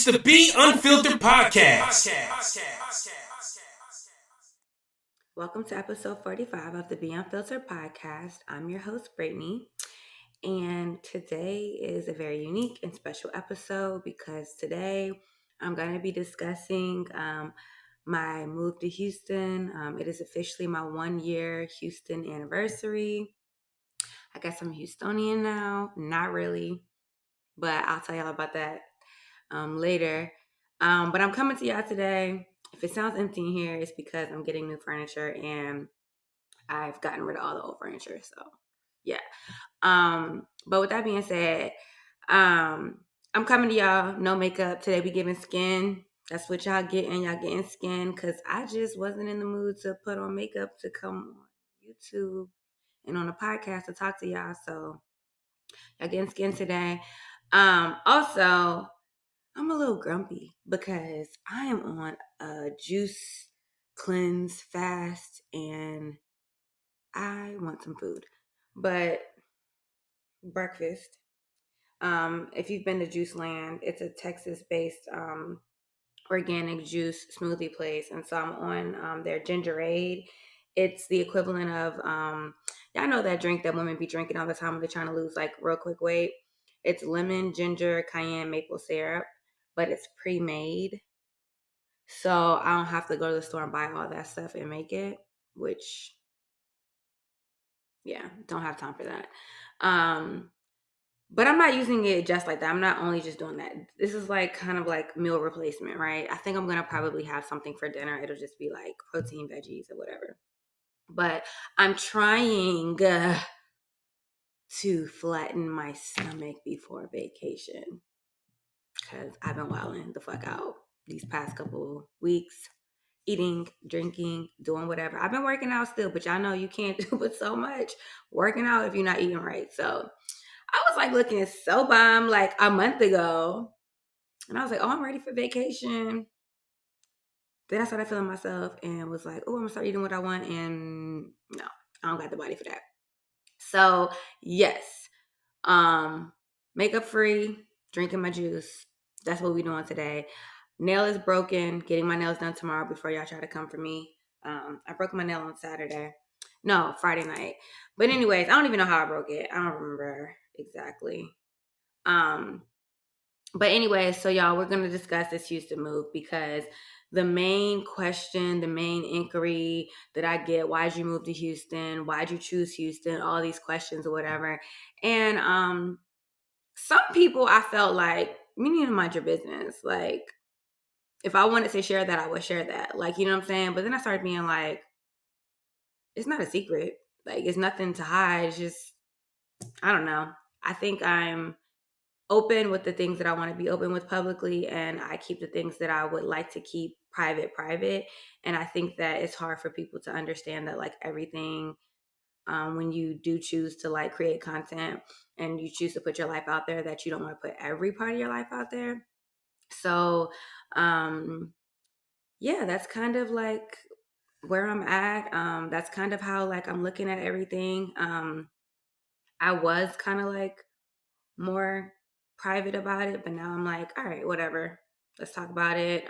It's the Be Unfiltered podcast. Welcome to episode 45 of the Be Unfiltered podcast. I'm your host, Brittany, and today is a very unique and special episode because today I'm going to be discussing my move to Houston. It is officially my 1-year Houston anniversary. I guess I'm a Houstonian now. Not really, but I'll tell y'all about that later. But I'm coming to y'all today. If it sounds empty in here, it's because I'm getting new furniture and I've gotten rid of all the old furniture. So yeah. But with that being said, I'm coming to y'all, no makeup. Today we giving skin. That's what y'all getting. Y'all getting skin because I just wasn't in the mood to put on makeup to come on YouTube and on a podcast to talk to y'all. So y'all getting skin today. Also, I'm a little grumpy because I am on a juice cleanse fast and I want some food. But breakfast, if you've been to Juice Land, it's a Texas-based organic juice smoothie place. And so I'm on their Gingerade. It's the equivalent of, y'all know that drink that women be drinking all the time when they're trying to lose like real quick weight. It's lemon, ginger, cayenne, maple syrup, but it's pre-made. So I don't have to go to the store and buy all that stuff and make it, which, yeah, don't have time for that. But I'm not using it just like that. I'm not only just doing that. This is like kind of like meal replacement, right? I think I'm going to probably have something for dinner. It'll just be like protein, veggies, or whatever. But I'm trying to flatten my stomach before vacation because I've been wilding the fuck out these past couple weeks. Eating, drinking, doing whatever. I've been working out still, but y'all know you can't do it so much working out if you're not eating right. So I was like looking so bomb like a month ago. And I was like, oh, I'm ready for vacation. Then I started feeling myself and was like, oh, I'm gonna start eating what I want. And no, I don't got the body for that. So yes, makeup free, drinking my juice. That's what we're doing today. Nail is broken. Getting my nails done tomorrow before y'all try to come for me. I broke my nail on Friday night. But anyways, I don't even know how I broke it. I don't remember exactly. But anyways, so y'all, we're going to discuss this Houston move because the main question, the main inquiry that I get, why'd you move to Houston? Why'd you choose Houston? All these questions or whatever. And some people I felt like, you need to mind your business. Like, if I wanted to share that, I would share that. Like, you know what I'm saying? But then I started being like, it's not a secret. Like, it's nothing to hide. It's just, I don't know. I think I'm open with the things that I want to be open with publicly, and I keep the things that I would like to keep private. And I think that it's hard for people to understand that, like, everything, when you do choose to like create content and you choose to put your life out there, that you don't want to put every part of your life out there. So, yeah, that's kind of like where I'm at. That's kind of how like I'm looking at everything. I was kind of like more private about it, but now I'm like, all right, whatever. Let's talk about it.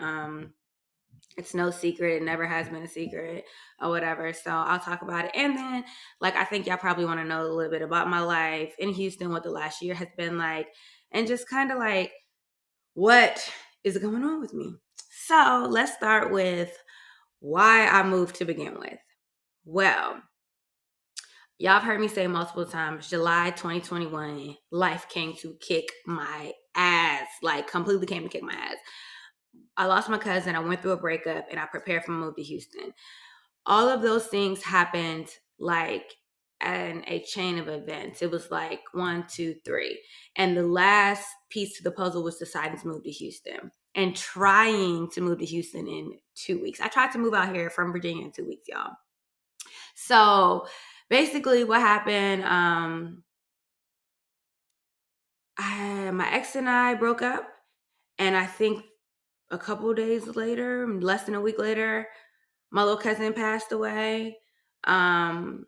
It's no secret. It never has been a secret or whatever. So I'll talk about it. And then, like, I think y'all probably want to know a little bit about my life in Houston, what the last year has been like, and just kind of like what is going on with me. So let's start with why I moved to begin with. Well, y'all have heard me say multiple times, July 2021, life came to kick my ass, like completely came to kick my ass. I lost my cousin, I went through a breakup, and I prepared for a move to Houston. All of those things happened like in a chain of events. It was like 1, 2, 3. And the last piece to the puzzle was deciding to move to Houston and trying to move to Houston in 2 weeks. I tried to move out here from Virginia in 2 weeks, y'all. So basically what happened, my ex and I broke up, and I think a couple of days later, less than a week later, my little cousin passed away. And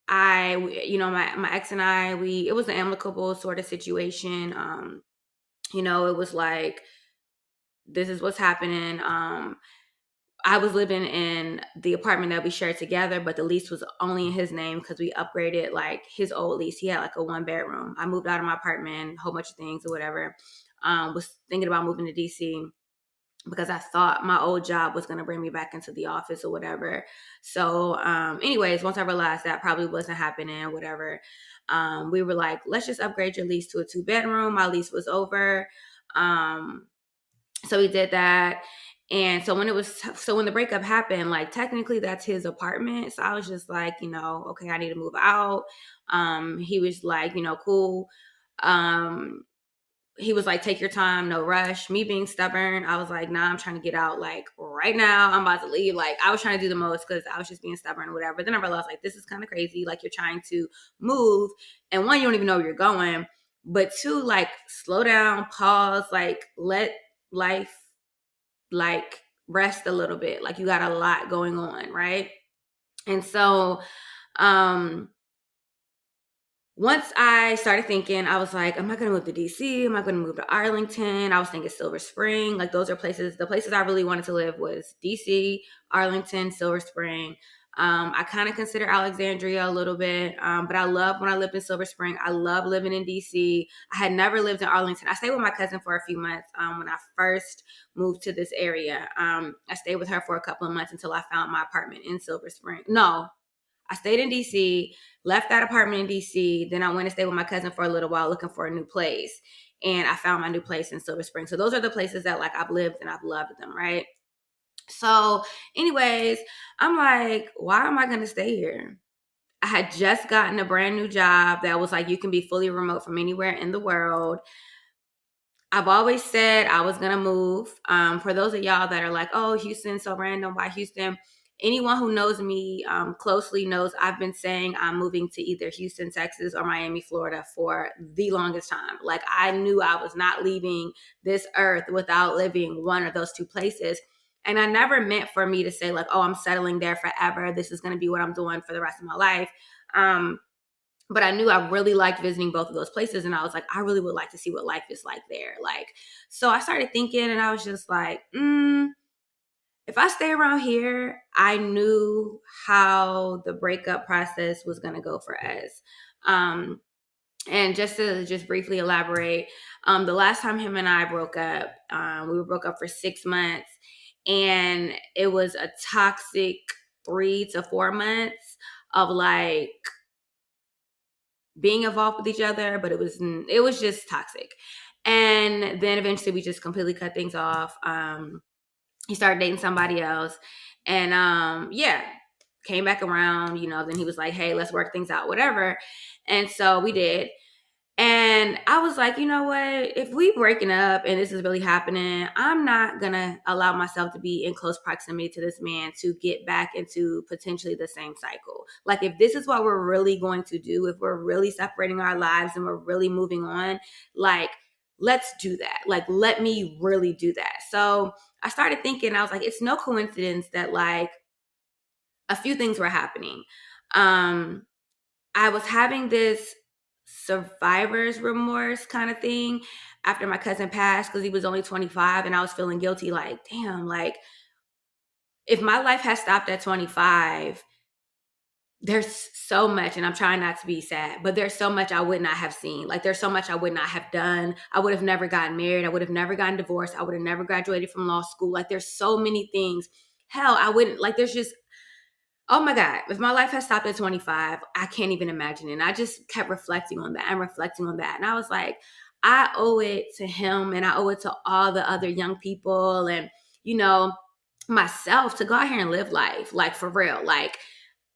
my ex and I, it was an amicable sort of situation. it was like, this is what's happening. I was living in the apartment that we shared together, but the lease was only in his name because we upgraded like his old lease. He had like a 1-bedroom. I moved out of my apartment, a whole bunch of things or whatever. Was thinking about moving to DC because I thought my old job was going to bring me back into the office or whatever. So anyways, once I realized that probably wasn't happening or whatever, we were like, let's just upgrade your lease to a 2-bedroom. My lease was over. So we did that. And so when the breakup happened, like technically that's his apartment. So I was just like, okay, I need to move out. He was like, cool. He was like, take your time, no rush. Me being stubborn, I was like, nah, I'm trying to get out like right now. I'm about to leave. Like I was trying to do the most because I was just being stubborn or whatever. But then I realized like, this is kind of crazy. Like you're trying to move and one, you don't even know where you're going. But two, like slow down, pause, like let life like rest a little bit. Like you got a lot going on, right? And so once I started thinking, I was like, am I going to move to DC? Am I going to move to Arlington? I was thinking Silver Spring. Like those are the places I really wanted to live was DC, Arlington, Silver Spring. I kind of consider Alexandria a little bit, but I love when I lived in Silver Spring. I love living in DC. I had never lived in Arlington. I stayed with my cousin for a few months when I first moved to this area. I stayed with her for a couple of months until I found my apartment in Silver Spring. No, I stayed in DC, left that apartment in DC. Then I went and stayed with my cousin for a little while looking for a new place. And I found my new place in Silver Spring. So those are the places that like I've lived and I've loved them, right? So anyways, I'm like, why am I going to stay here? I had just gotten a brand new job that was like, you can be fully remote from anywhere in the world. I've always said I was going to move. For those of y'all that are like, oh, Houston, so random, why Houston? Anyone who knows me closely knows I've been saying I'm moving to either Houston, Texas or Miami, Florida for the longest time. Like I knew I was not leaving this earth without living one of those two places. And I never meant for me to say like, oh, I'm settling there forever. This is going to be what I'm doing for the rest of my life. But I knew I really liked visiting both of those places. And I was like, I really would like to see what life is like there. Like, so I started thinking and I was just like, if I stay around here, I knew how the breakup process was going to go for us. And just to briefly elaborate, the last time him and I broke up, we broke up for 6 months and it was a toxic 3 to 4 months of like, being involved with each other, but it was just toxic. And then eventually we just completely cut things off. He started dating somebody else and came back around, then he was like, hey, let's work things out, whatever. And so we did. And I was like, you know what? If we breaking up and this is really happening, I'm not going to allow myself to be in close proximity to this man to get back into potentially the same cycle. Like if this is what we're really going to do, if we're really separating our lives and we're really moving on, like let's do that. Like let me really do that. So I started thinking, I was like, it's no coincidence that like a few things were happening. I was having this survivor's remorse kind of thing after my cousin passed because he was only 25 and I was feeling guilty like, damn, like if my life had stopped at 25, there's so much, and I'm trying not to be sad, but there's so much I would not have seen. Like there's so much I would not have done. I would have never gotten married. I would have never gotten divorced. I would have never graduated from law school. Like there's so many things. Hell, I wouldn't, like there's just, oh my God, if my life had stopped at 25, I can't even imagine it. And I just kept reflecting on that and reflecting on that. And I was like, I owe it to him and I owe it to all the other young people and, myself to go out here and live life, like for real. Like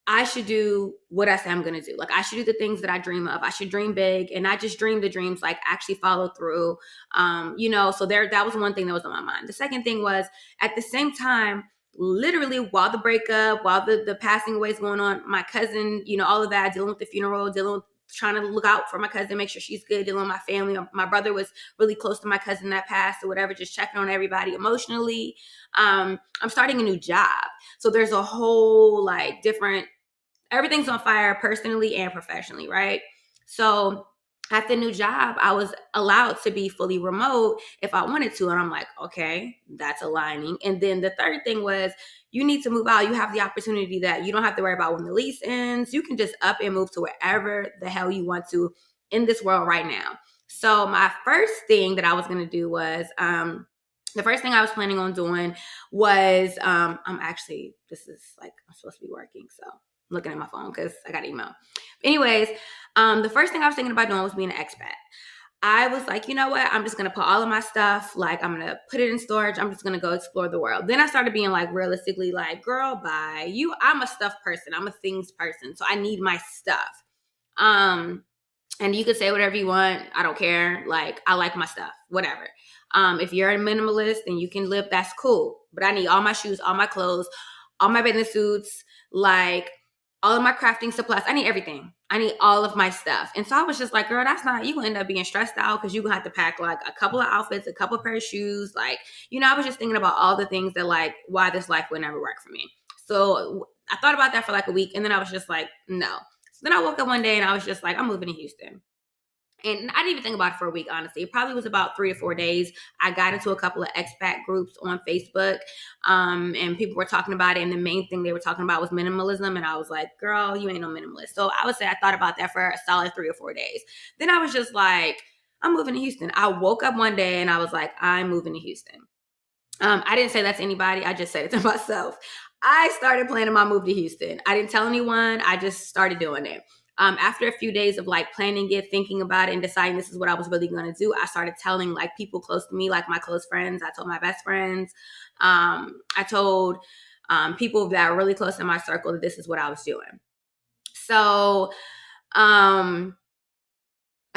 I should do what I say I'm going to do. Like I should do the things that I dream of. I should dream big and not just dream the dreams, like actually follow through. So that was one thing that was on my mind. The second thing was at the same time, literally while the breakup, while the passing away is going on, my cousin, all of that, dealing with the funeral, trying to look out for my cousin, make sure she's good, dealing with my family. My brother was really close to my cousin that passed or whatever, just checking on everybody emotionally. I'm starting a new job. So there's a whole like different, everything's on fire personally and professionally, right? So at the new job, I was allowed to be fully remote if I wanted to. And I'm like, okay, that's aligning. And then the third thing was, you need to move out. You have the opportunity that you don't have to worry about when the lease ends. You can just up and move to wherever the hell you want to in this world right now. So my first thing that I was going to do was, the first thing I was planning on doing was, this is like, I'm supposed to be working. So I'm looking at my phone because I got email. Anyways, the first thing I was thinking about doing was being an expat. I was like, you know what? I'm just going to put all of my stuff, like I'm going to put it in storage. I'm just going to go explore the world. Then I started being like, realistically, like, girl, bye. I'm a stuff person. I'm a things person. So I need my stuff. And you could say whatever you want. I don't care. Like, I like my stuff, whatever. If you're a minimalist and you can live, that's cool. But I need all my shoes, all my clothes, all my business suits, like all of my crafting supplies. I need everything. I need all of my stuff. And so I was just like, girl, that's not, you gonna end up being stressed out because you're gonna have to pack like a couple of outfits, a couple of pair of shoes. Like, I was just thinking about all the things that like, why this life would never work for me. So I thought about that for like a week. And then I was just like, no. So then I woke up one day and I was just like, I'm moving to Houston. And I didn't even think about it for a week, honestly. It probably was about 3 or 4 days. I got into a couple of expat groups on Facebook, and people were talking about it. And the main thing they were talking about was minimalism. And I was like, girl, you ain't no minimalist. So I would say I thought about that for a solid 3 or 4 days. Then I was just like, I'm moving to Houston. I woke up one day and I was like, I'm moving to Houston. I didn't say that to anybody. I just said it to myself. I started planning my move to Houston. I didn't tell anyone. I just started doing it. After a few days of like planning it, thinking about it, and deciding this is what I was really going to do, I started telling like people close to me, like my close friends. I told my best friends. I told people that are really close in my circle that this is what I was doing. So I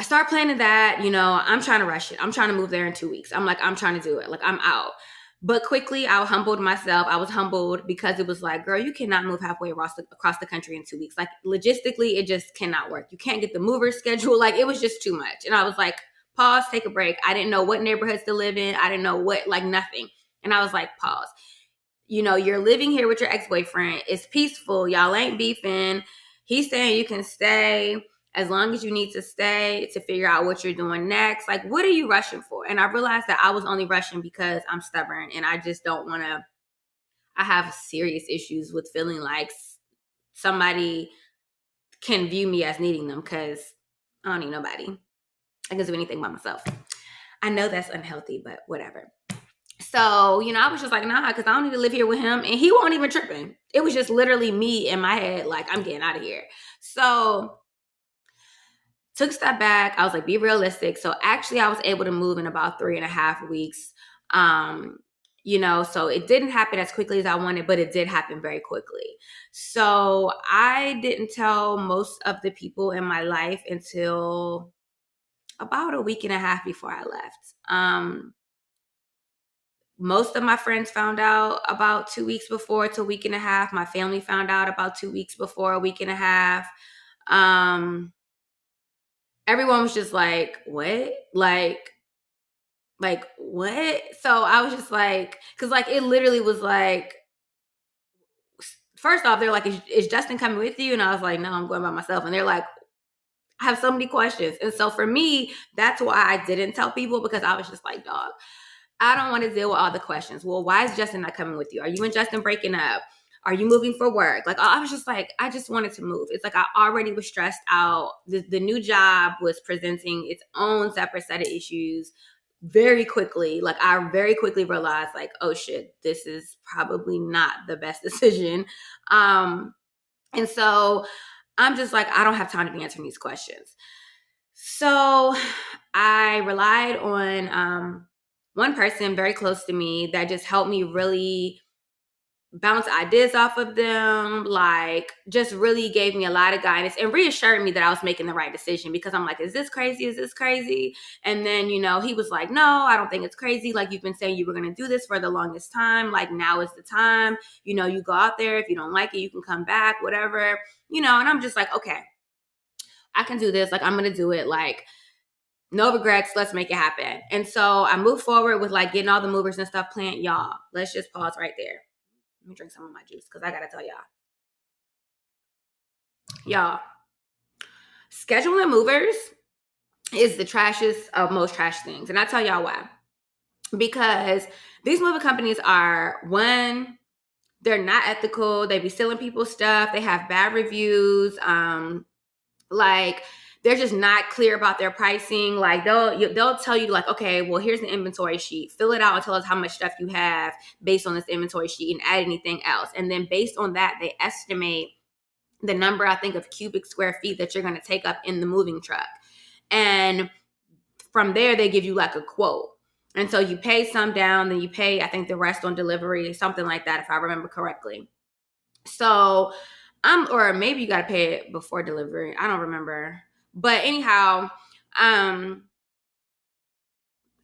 started planning that, I'm trying to rush it. I'm trying to move there in 2 weeks. I'm trying to do it. Like, I'm out. But quickly, I humbled myself. I was humbled because it was like, girl, you cannot move halfway across the country in 2 weeks. Like, logistically, it just cannot work. You can't get the mover schedule. Like, it was just too much. And I was like, pause, take a break. I didn't know what neighborhoods to live in. I didn't know what, like, nothing. And I was like, pause. You're living here with your ex-boyfriend. It's peaceful. Y'all ain't beefing. He's saying you can stay as long as you need to stay to figure out what you're doing next. Like, what are you rushing for? And I realized that I was only rushing because I'm stubborn and I just don't want to. I have serious issues with feeling like somebody can view me as needing them because I don't need nobody. I can do anything by myself. I know that's unhealthy, but whatever. So, I was just like, nah, because I don't need to live here with him. And he won't even tripping. It was just literally me in my head, like, I'm getting out of here. So took a step back. I was like, be realistic. So actually I was able to move in about 3.5 weeks. So it didn't happen as quickly as I wanted, but it did happen very quickly. So I didn't tell most of the people in my life until about a week and a half before I left. Most of my friends found out about 2 weeks before to a week and a half. My family found out about 2 weeks before, a week and a half. Everyone was just like, what? Like what? So I was just like, because like it literally was like, first off, they're like, is Justin coming with you? And I was like, no, I'm going by myself. And they're like, I have so many questions. And so for me, that's why I didn't tell people, because I was just like, dog, I don't want to deal with all the questions. Well, why is Justin not coming with you? Are you and Justin breaking up? Are you moving for work? Like, I was just like, I just wanted to move. It's like I already was stressed out. The new job was presenting its own separate set of issues very quickly. Like, I very quickly realized, like, oh shit, this is probably not the best decision. And so I'm just like, I don't have time to be answering these questions. So I relied on one person very close to me that just helped me really bounce ideas off of them, like just really gave me a lot of guidance and reassured me that I was making the right decision, because I'm like, is this crazy? Is this crazy? And then, he was like, no, I don't think it's crazy. Like, you've been saying you were going to do this for the longest time. Like, now is the time. You go out there. If you don't like it, you can come back, whatever, and I'm just like, okay, I can do this. Like, I'm going to do it. Like, no regrets. Let's make it happen. And so I moved forward with like getting all the movers and stuff planned. Y'all, let's just pause right there. Let me drink some of my juice because I got to tell y'all, scheduling movers is the trashiest of most trash things. And I tell y'all why. Because these moving companies are, one, they're not ethical. They be stealing people's stuff. They have bad reviews. Like, they're just not clear about their pricing. Like, they'll tell you, like, okay, well, here's the inventory sheet. Fill it out and tell us how much stuff you have based on this inventory sheet and add anything else. And then based on that, they estimate the number, I think, of cubic square feet that you're going to take up in the moving truck. And from there, they give you like a quote. And so you pay some down, then you pay, I think, the rest on delivery, something like that, if I remember correctly. So or maybe you got to pay it before delivery. I don't remember. But anyhow, I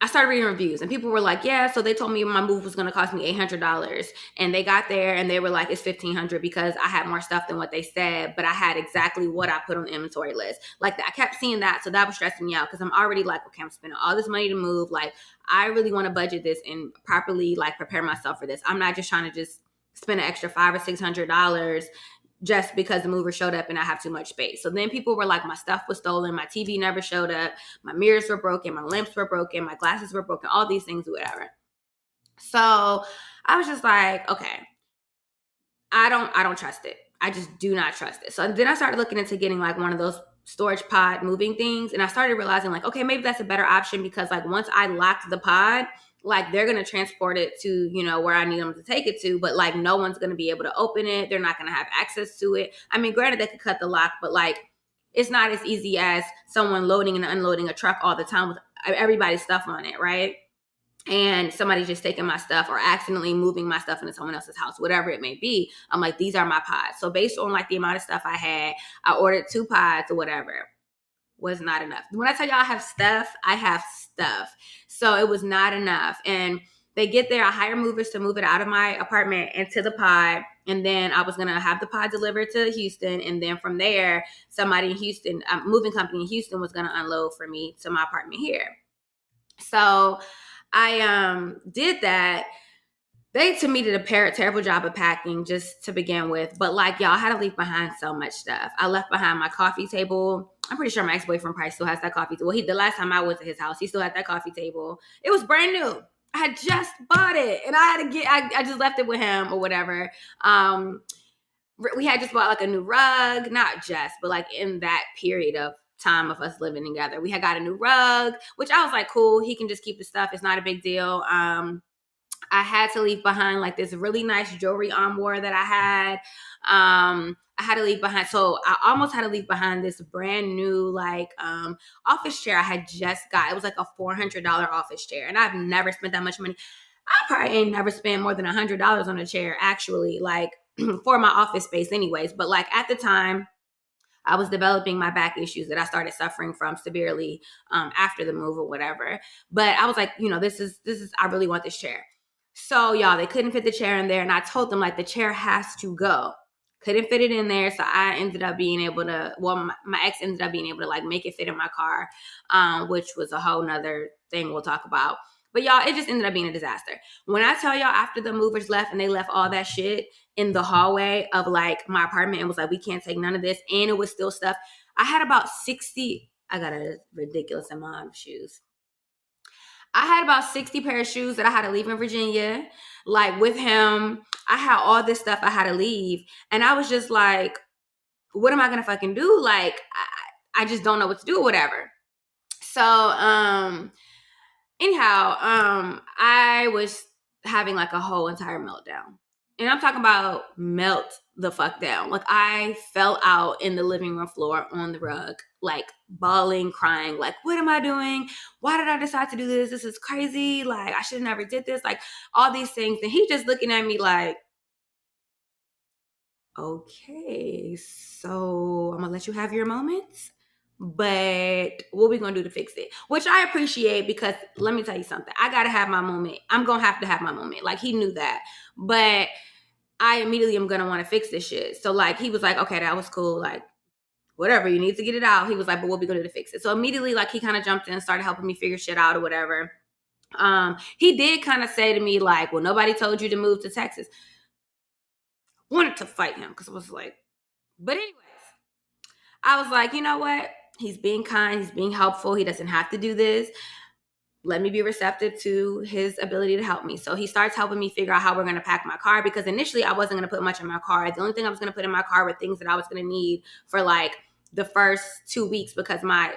started reading reviews and people were like, yeah, so they told me my move was going to cost me $800. And they got there and they were like, it's $1,500 because I had more stuff than what they said, but I had exactly what I put on the inventory list. Like, I kept seeing that. So that was stressing me out because I'm already like, okay, I'm spending all this money to move. Like, I really want to budget this and properly like prepare myself for this. I'm not just trying to just spend an extra $500 or $600 just because the mover showed up and I have too much space. So then people were like, my stuff was stolen, my TV never showed up, my mirrors were broken, my lamps were broken, my glasses were broken, all these things, whatever. So I was just like, okay, I don't trust it. I just do not trust it. So then I started looking into getting like one of those storage pod moving things. And I started realizing like, okay, maybe that's a better option because like once I locked the pod, like they're going to transport it to, where I need them to take it to, but like no one's going to be able to open it. They're not going to have access to it. I mean, granted, they could cut the lock, but like it's not as easy as someone loading and unloading a truck all the time with everybody's stuff on it, right? And somebody's just taking my stuff or accidentally moving my stuff into someone else's house, whatever it may be. I'm like, these are my pods. So based on like the amount of stuff I had, I ordered 2 pods or whatever. Was not enough. When I tell y'all I have stuff. So it was not enough. And they get there, I hire movers to move it out of my apartment into the pod. And then I was going to have the pod delivered to Houston. And then from there, somebody in Houston, a moving company in Houston was going to unload for me to my apartment here. So I did that. They, to me, did a terrible job of packing just to begin with. But like, y'all, I had to leave behind so much stuff. I left behind my coffee table. I'm pretty sure my ex-boyfriend probably still has that coffee table. The last time I went to his house, he still had that coffee table. It was brand new. I had just bought it. And I just left it with him or whatever. We had just bought like a new rug. Not just, but like in that period of time of us living together. We had got a new rug, which I was like, cool. He can just keep the stuff. It's not a big deal. I had to leave behind like this really nice jewelry armoire that I had. I had to leave behind. So I almost had to leave behind this brand new like office chair I had just got. It was like a $400 office chair. And I've never spent that much money. I probably ain't never spent more than $100 on a chair actually, like for my office space anyways. But like at the time, I was developing my back issues that I started suffering from severely after the move or whatever. But I was like, this is, I really want this chair. So y'all, they couldn't fit the chair in there. And I told them like the chair has to go. Couldn't fit it in there. So I ended up being able to, my ex ended up being able to like make it fit in my car, which was a whole nother thing we'll talk about. But y'all, it just ended up being a disaster. When I tell y'all after the movers left and they left all that shit in the hallway of like my apartment and was like, we can't take none of this. And it was still stuff. I had about 60, I got a ridiculous amount of shoes. I had about 60 pair of shoes that I had to leave in Virginia. Like with him, I had all this stuff I had to leave. And I was just like, what am I going to fucking do? Like, I just don't know what to do or whatever. So, anyhow, I was having like a whole entire meltdown. And I'm talking about melt the fuck down. Like I fell out in the living room floor on the rug, like bawling, crying, like, what am I doing? Why did I decide to do this? This is crazy. Like I should have never did this. Like all these things. And he just looking at me like, okay, so I'm gonna let you have your moments. But what we gonna do to fix it? Which I appreciate because let me tell you something. I gotta have my moment. I'm gonna have to have my moment. Like he knew that. But I immediately am gonna want to fix this shit. So like he was like, okay, that was cool. Like whatever, you need to get it out. He was like, but what we gonna do to fix it? So immediately like he kind of jumped in and started helping me figure shit out or whatever. He did kind of say to me like, well, nobody told you to move to Texas. Wanted to fight him because I was like, but anyways, I was like, you know what? He's being kind. He's being helpful. He doesn't have to do this. Let me be receptive to his ability to help me. So he starts helping me figure out how we're going to pack my car, because initially I wasn't going to put much in my car. The only thing I was going to put in my car were things that I was going to need for like the first 2 weeks, because my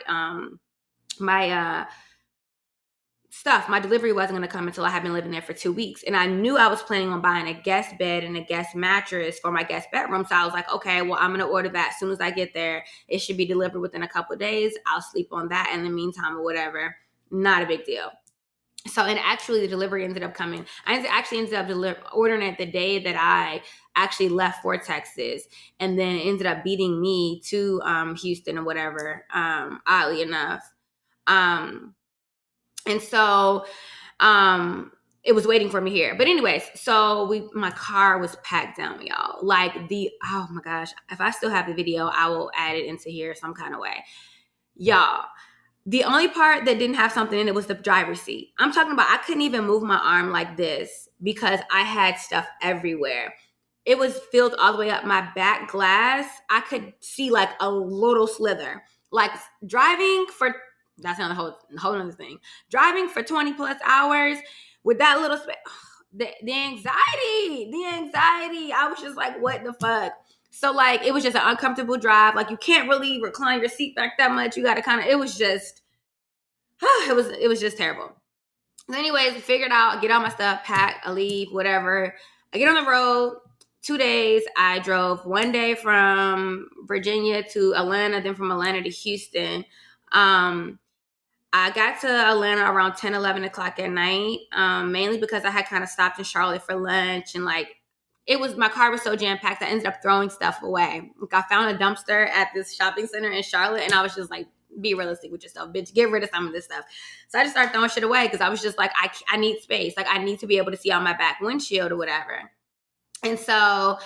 delivery wasn't going to come until I had been living there for 2 weeks. And I knew I was planning on buying a guest bed and a guest mattress for my guest bedroom. So I was like, okay, well, I'm going to order that as soon as I get there. It should be delivered within a couple of days. I'll sleep on that in the meantime or whatever. Not a big deal. So, and actually the delivery ended up coming. I actually ended up ordering it the day that I actually left for Texas, and then it ended up beating me to Houston or whatever, oddly enough. And so it was waiting for me here. But anyways, so my car was packed down, y'all. Like oh my gosh, if I still have the video, I will add it into here some kind of way. Y'all, the only part that didn't have something in it was the driver's seat. I'm talking about I couldn't even move my arm like this because I had stuff everywhere. It was filled all the way up my back glass. I could see like a little slither. Like driving for, that's not a whole other thing. Driving for 20 plus hours with that little space, the anxiety. I was just like, what the fuck? So like, it was just an uncomfortable drive. Like you can't really recline your seat back that much. You got to it was just, it was just terrible. So anyways, figured out, get all my stuff, pack, I leave, whatever. I get on the road, 2 days. I drove 1 day from Virginia to Atlanta, then from Atlanta to Houston. I got to Atlanta around 10, 11 o'clock at night, mainly because I had kind of stopped in Charlotte for lunch, and like, my car was so jam-packed, I ended up throwing stuff away. Like, I found a dumpster at this shopping center in Charlotte, and I was just like, be realistic with yourself, bitch. Get rid of some of this stuff. So I just started throwing shit away because I was just like, I need space. Like, I need to be able to see on my back windshield or whatever. And so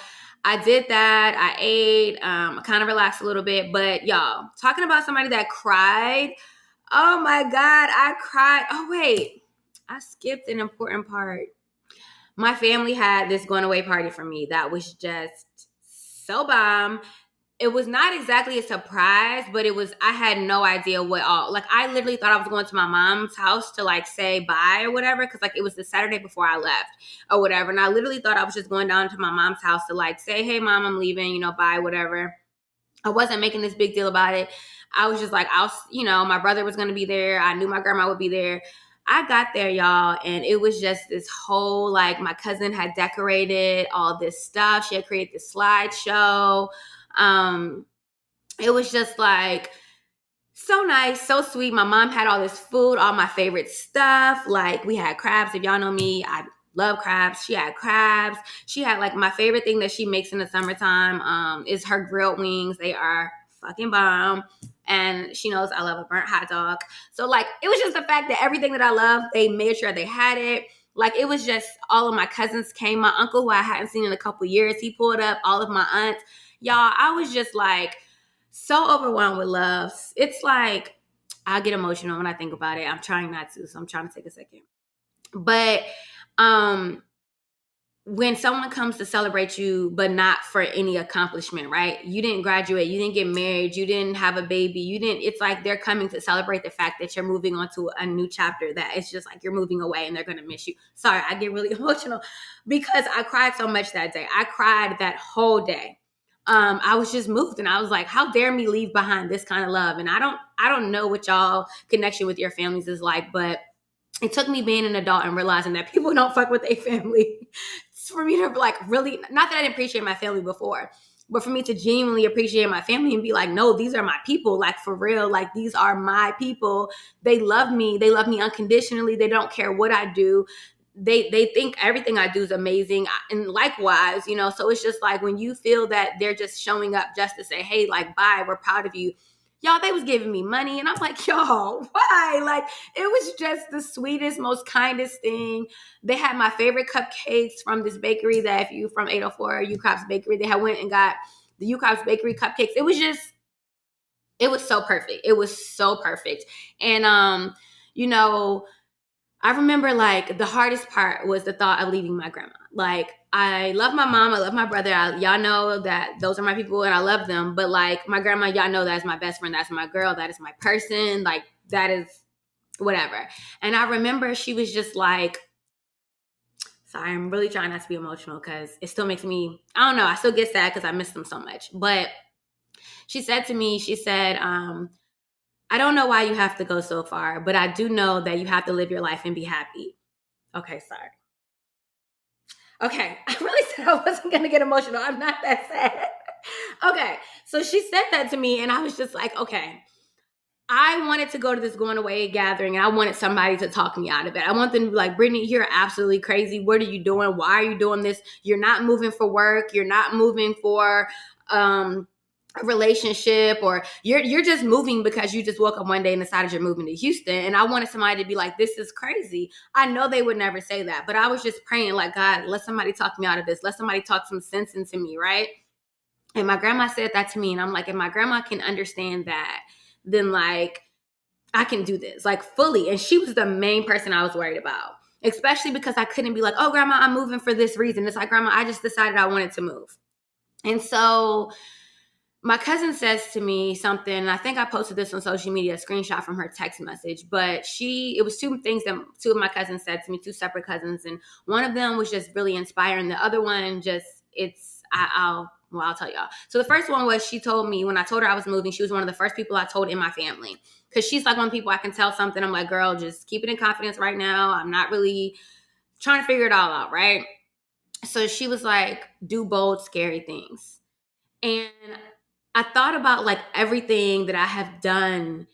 I did that. I ate, kind of relaxed a little bit. But y'all, talking about somebody that cried, oh my God, I cried. Oh, wait, I skipped an important part. My family had this going away party for me that was just so bomb. It was not exactly a surprise, but I had no idea what all, like, I literally thought I was going to my mom's house to like say bye or whatever. Cause like it was the Saturday before I left or whatever. And I literally thought I was just going down to my mom's house to like say, hey mom, I'm leaving, bye, whatever. I wasn't making this big deal about it. I was just like, my brother was going to be there. I knew my grandma would be there. I got there, y'all, and it was just this whole, like, my cousin had decorated all this stuff. She had created this slideshow. It was just like so nice, so sweet. My mom had all this food, all my favorite stuff. Like, we had crabs. If y'all know me, I love crabs. She had crabs. She had like my favorite thing that she makes in the summertime is her grilled wings. They are fucking bomb. And she knows I love a burnt hot dog. So like, it was just the fact that everything that I love, they made sure they had it. Like, it was just all of my cousins came. My uncle, who I hadn't seen in a couple years, he pulled up, all of my aunts. Y'all, I was just like so overwhelmed with love. It's like, I get emotional when I think about it. I'm trying not to, so I'm trying to take a second. But when someone comes to celebrate you, but not for any accomplishment, right? You didn't graduate, you didn't get married, you didn't have a baby, it's like they're coming to celebrate the fact that you're moving on to a new chapter, that it's just like you're moving away and they're going to miss you. Sorry, I get really emotional because I cried so much that day. I cried that whole day. I was just moved, and I was like, how dare me leave behind this kind of love? And I don't know what y'all connection with your families is like, but it took me being an adult and realizing that people don't fuck with their family. For me to like really, not that I didn't appreciate my family before, but for me to genuinely appreciate my family and be like, no, these are my people. Like, for real, like, these are my people. They love me. They love me unconditionally. They don't care what I do. They think everything I do is amazing. And likewise, so it's just like when you feel that they're just showing up just to say, hey, like, bye, we're proud of you. Y'all, they was giving me money, and I'm like, y'all, why? Like, it was just the sweetest, most kindest thing. They had my favorite cupcakes from this bakery that, if you from 804 U-Crop's Bakery, they had went and got the U-Crop's Bakery cupcakes. It was so perfect. It was so perfect. And, I remember like the hardest part was the thought of leaving my grandma. Like, I love my mom, I love my brother. Y'all know that those are my people and I love them. But like my grandma, y'all know that's my best friend. That's my girl. That is my person. Like, that is whatever. And I remember she was just like, sorry, I'm really trying not to be emotional because it still makes me, I don't know, I still get sad because I miss them so much. But she said to me, she said, I don't know why you have to go so far, but I do know that you have to live your life and be happy. Okay, sorry. Okay, I really said I wasn't going to get emotional. I'm not that sad. Okay, so she said that to me and I was just like, okay. I wanted to go to this going away gathering and I wanted somebody to talk me out of it. I want them to be like, Brittany, you're absolutely crazy. What are you doing? Why are you doing this? You're not moving for work. You're not moving for a relationship, or you're just moving because you just woke up one day and decided you're moving to Houston. And I wanted somebody to be like, this is crazy. I know they would never say that, but I was just praying like, God, let somebody talk me out of this. Let somebody talk some sense into me, right? And my grandma said that to me. And I'm like, if my grandma can understand that, then like I can do this like fully. And she was the main person I was worried about, especially because I couldn't be like, oh, grandma, I'm moving for this reason. It's like, grandma, I just decided I wanted to move. And so my cousin says to me something, I think I posted this on social media, a screenshot from her text message, but it was two things that two of my cousins said to me, two separate cousins. And one of them was just really inspiring. The other one I'll tell y'all. So the first one was, she told me when I told her I was moving, she was one of the first people I told in my family. Cause she's like one of the people I can tell something. I'm like, girl, just keep it in confidence right now. I'm not really trying to figure it all out. Right. So she was like, do bold, scary things. And I thought about like everything that I have done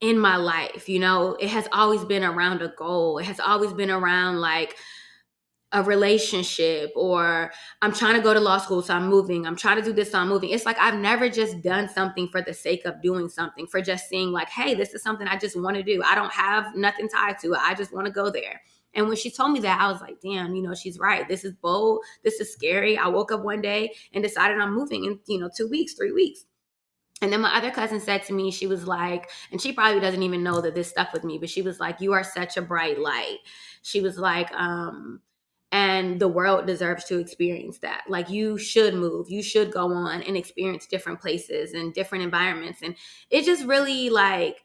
in my life. You know, it has always been around a goal. It has always been around like a relationship, or I'm trying to go to law school, so I'm moving. I'm trying to do this, so I'm moving. It's like I've never just done something for the sake of doing something, for just seeing like, hey, this is something I just want to do. I don't have nothing tied to it. I just want to go there. And when she told me that, I was like, damn, you know, she's right. This is bold. This is scary. I woke up one day and decided I'm moving in, 2 weeks, 3 weeks. And then my other cousin said to me, she was like, and she probably doesn't even know that this stuck with me, but she was like, you are such a bright light. She was like, and the world deserves to experience that. Like, you should move. You should go on and experience different places and different environments. And it just really like,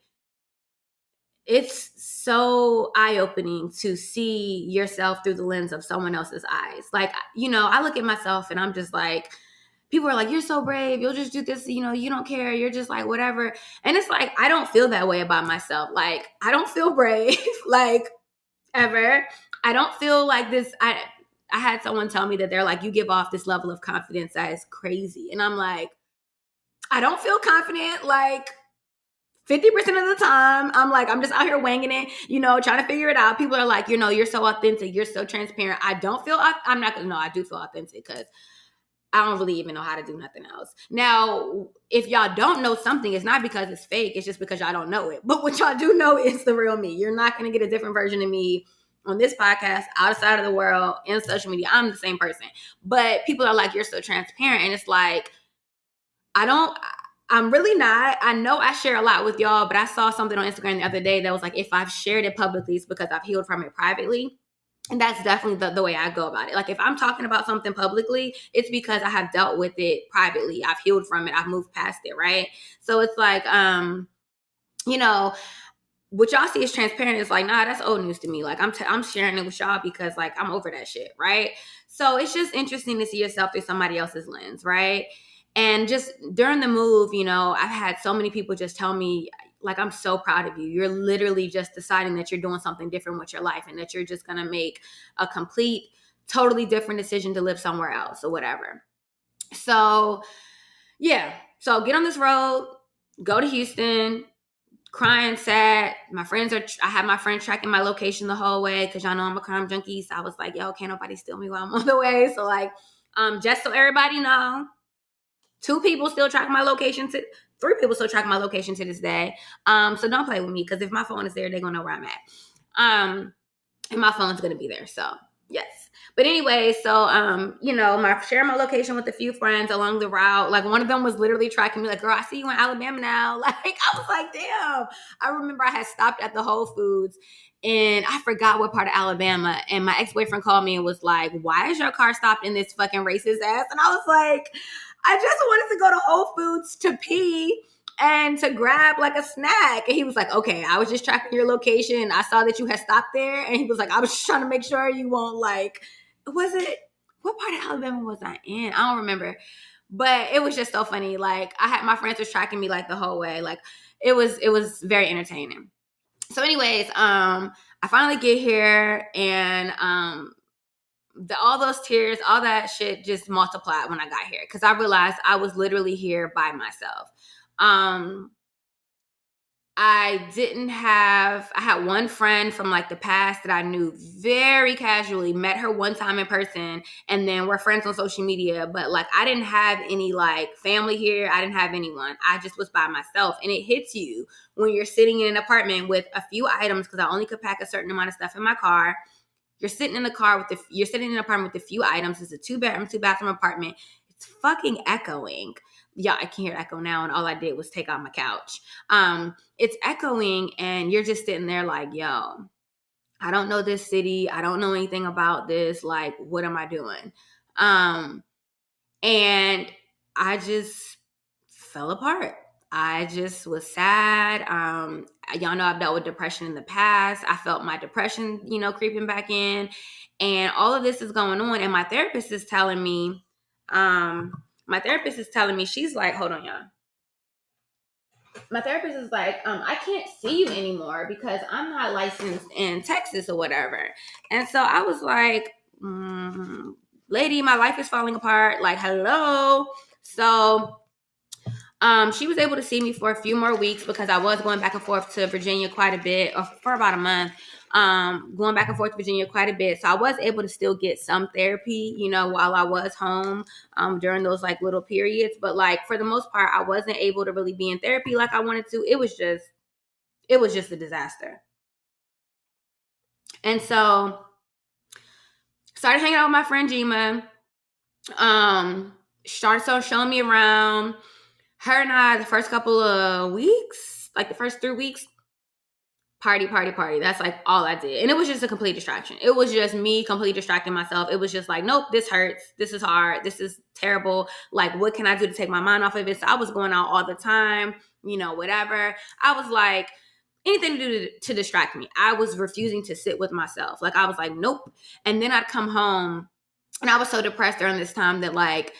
it's so eye-opening to see yourself through the lens of someone else's eyes. Like, I look at myself and I'm just like, people are like, you're so brave. You'll just do this. You don't care. You're just like, whatever. And it's like, I don't feel that way about myself. Like, I don't feel brave, like, ever. I don't feel like this. I had someone tell me that they're like, you give off this level of confidence that is crazy. And I'm like, I don't feel confident. Like, 50% of the time, I'm like, I'm just out here winging it, trying to figure it out. People are like, you're so authentic. You're so transparent. I don't feel, I'm not going to know. I do feel authentic because I don't really even know how to do nothing else. Now, if y'all don't know something, it's not because it's fake. It's just because y'all don't know it. But what y'all do know is the real me. You're not going to get a different version of me on this podcast, outside of the world, in social media. I'm the same person. But people are like, you're so transparent. And it's like, I'm really not. I know I share a lot with y'all, but I saw something on Instagram the other day that was like, if I've shared it publicly, it's because I've healed from it privately. And that's definitely the way I go about it. Like, if I'm talking about something publicly, it's because I have dealt with it privately. I've healed from it. I've moved past it, right? So it's like, what y'all see as transparent is like, nah, that's old news to me. Like, I'm sharing it with y'all because like I'm over that shit, right? So it's just interesting to see yourself through somebody else's lens, right? And just during the move, I've had so many people just tell me, like, I'm so proud of you. You're literally just deciding that you're doing something different with your life and that you're just going to make a complete, totally different decision to live somewhere else or whatever. So, yeah. So get on this road, go to Houston, crying, sad. I had my friends tracking my location the whole way because y'all know I'm a crime junkie. So I was like, yo, can't nobody steal me while I'm on the way. So like, just so everybody know, 3 people still track my location to this day. So don't play with me because if my phone is there, they're gonna know where I'm at. And my phone's gonna be there. So yes. But anyway, so sharing my location with a few friends along the route. Like, one of them was literally tracking me, like, girl, I see you in Alabama now. Like, I was like, damn. I remember I had stopped at the Whole Foods and I forgot what part of Alabama. And my ex-boyfriend called me and was like, "Why is your car stopped in this fucking racist ass?" And I was like, "I just wanted to go to Whole Foods to pee and to grab like a snack." And he was like, "Okay, I was just tracking your location. I saw that you had stopped there." And he was like, "I was just trying to make sure you won't like, was it, what part of Alabama was I in? I don't remember." But it was just so funny. Like, my friends was tracking me like the whole way. Like, it was very entertaining. So anyways, I finally get here, and all those tears, all that shit just multiplied when I got here, because I realized I was literally here by myself. I had one friend from like the past that I knew very casually, met her one time in person, and then we're friends on social media. But like, I didn't have any like family here. I didn't have anyone. I just was by myself. And it hits you when you're sitting in an apartment with a few items, because I only could pack a certain amount of stuff in my car. You're sitting in an apartment with a few items. It's a 2-bedroom, 2-bathroom apartment. It's fucking echoing. Yeah, I can hear echo now, and all I did was take out my couch. It's echoing, and you're just sitting there like, yo, I don't know this city. I don't know anything about this. Like, what am I doing? And I just fell apart. I just was sad. Y'all know I've dealt with depression in the past. I felt my depression, creeping back in, and all of this is going on. And my therapist is telling me, she's like, hold on, y'all. My therapist is like, I can't see you anymore because I'm not licensed in Texas or whatever. And so I was like, lady, my life is falling apart. Like, hello. So she was able to see me for a few more weeks, because I was going back and forth to Virginia quite a bit, or for about a month, going back and forth to Virginia quite a bit. So I was able to still get some therapy, while I was home, during those like little periods. But like, for the most part, I wasn't able to really be in therapy like I wanted to. It was just a disaster. And so started hanging out with my friend Jima. Started showing me around. Her and I, the first couple of weeks, like the first 3 weeks, party. That's like all I did. And it was just a complete distraction. It was just me completely distracting myself. It was just like, nope, this hurts. This is hard. This is terrible. Like, what can I do to take my mind off of it? So I was going out all the time, whatever. I was like, anything to do to distract me. I was refusing to sit with myself. Like, I was like, nope. And then I'd come home, and I was so depressed during this time that like,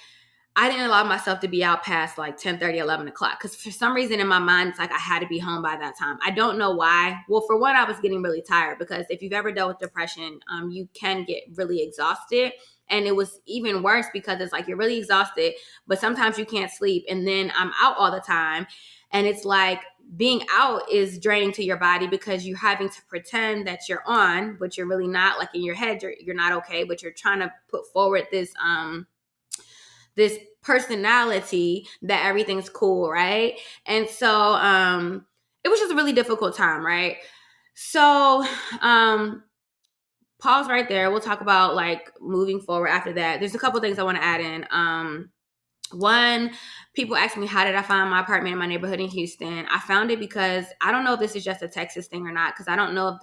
I didn't allow myself to be out past like 10:30, 11 o'clock. Because for some reason in my mind, it's like I had to be home by that time. I don't know why. Well, for one, I was getting really tired, because if you've ever dealt with depression, you can get really exhausted. And it was even worse because it's like you're really exhausted, but sometimes you can't sleep. And then I'm out all the time. And it's like being out is draining to your body, because you're having to pretend that you're on, but you're really not. Like, in your head, you're not okay, but you're trying to put forward this personality that everything's cool, right? And so it was just a really difficult time, right? So pause right there. We'll talk about like moving forward after that. There's a couple things I want to add in. One, people ask me, how did I find my apartment in my neighborhood in Houston? I found it because I don't know if this is just a Texas thing or not, because I don't know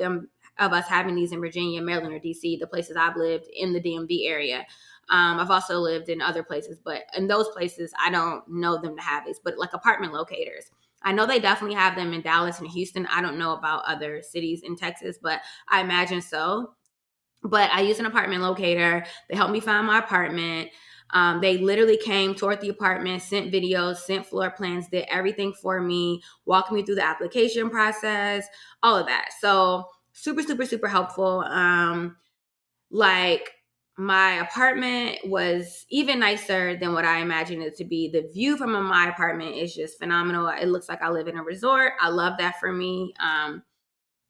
of us having these in Virginia, Maryland, or DC, the places I've lived in the DMV area. I've also lived in other places, but in those places, I don't know them to have this. But like apartment locators, I know they definitely have them in Dallas and Houston. I don't know about other cities in Texas, but I imagine so. But I used an apartment locator. They helped me find my apartment. They literally came, toured the apartment, sent videos, sent floor plans, did everything for me, walked me through the application process, all of that. So super, super, super helpful. Like, my apartment was even nicer than what I imagined it to be. The view from my apartment is just phenomenal. It looks like I live in a resort. I love that for me.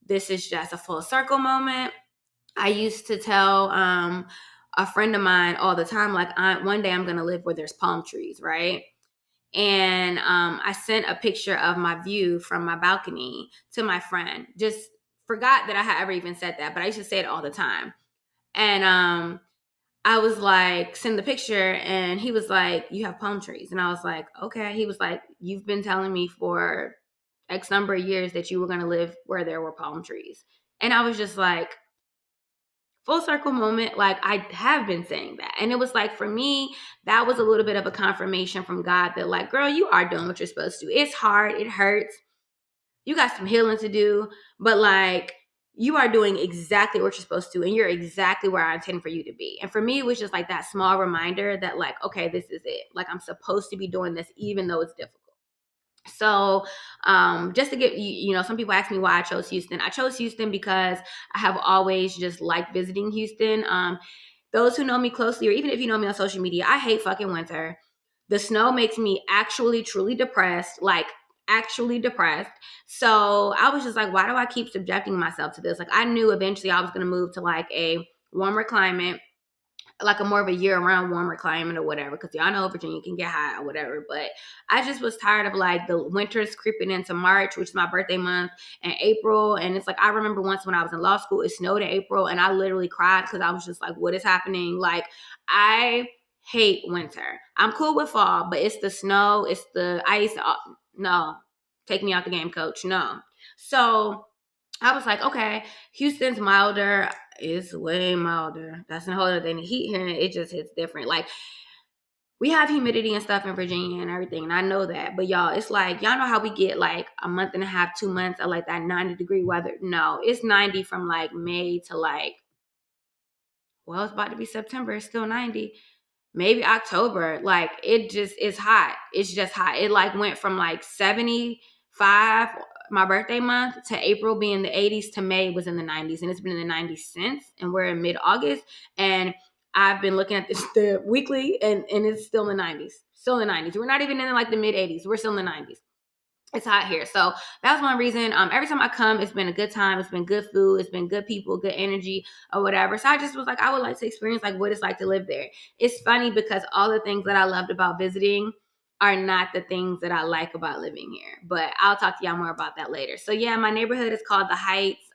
This is just a full circle moment. I used to tell a friend of mine all the time, like, one day I'm going to live where there's palm trees, right? And I sent a picture of my view from my balcony to my friend. Just forgot that I had ever even said that, but I used to say it all the time. And I was like, send the picture, and he was like, you have palm trees. And I was like, okay. He was like, you've been telling me for X number of years that you were going to live where there were palm trees. And I was just like, full circle moment. Like, I have been saying that. And it was like, for me, that was a little bit of a confirmation from God that, like, girl, you are doing what you're supposed to. It's hard. It hurts. You got some healing to do. But, like, you are doing exactly what you're supposed to. And you're exactly where I intend for you to be. And for me, it was just like that small reminder that, like, okay, this is it. Like, I'm supposed to be doing this, even though it's difficult. So, just to get some people ask me why I chose Houston. I chose Houston because I have always just liked visiting Houston. Those who know me closely, or even if you know me on social media, I hate fucking winter. The snow makes me actually, truly depressed, like actually depressed. So I was just like, why do I keep subjecting myself to this? Like, I knew eventually I was going to move to like a warmer climate, like a more of a year-round warmer climate or whatever, because y'all know Virginia can get hot or whatever. But I just was tired of like the winters creeping into March, which is my birthday month, and April. And it's like, I remember once when I was in law school, it snowed in April, and I literally cried because I was just like, what is happening? Like, I hate winter. I'm cool with fall, but it's the snow, it's the ice. No, take me out the game, coach. No. So I was like, okay, Houston's milder. It's way milder. That's a whole other thing. The heat here, it just hits different. Like, we have humidity and stuff in Virginia and everything, and I know that. But y'all, it's like, y'all know how we get like a month and a half, 2 months of like that 90-degree weather? No, it's 90 from like May to like, well, it's about to be September. It's still 90. Maybe October. Like, it just is hot. It's just hot. It like went from like 75 my birthday month to April being the 80s to May was in the 90s, and it's been in the 90s since, and we're in mid-August, and I've been looking at this the weekly, and it's still in the 90s. Still in the 90s. We're not even in like the mid-80s. We're still in the 90s. It's hot here. So that's one reason. Every time I come, it's been a good time. It's been good food. It's been good people, good energy, or whatever. So I just was like, I would like to experience like what it's like to live there. It's funny because all the things that I loved about visiting are not the things that I like about living here. But I'll talk to y'all more about that later. So yeah, my neighborhood is called the Heights.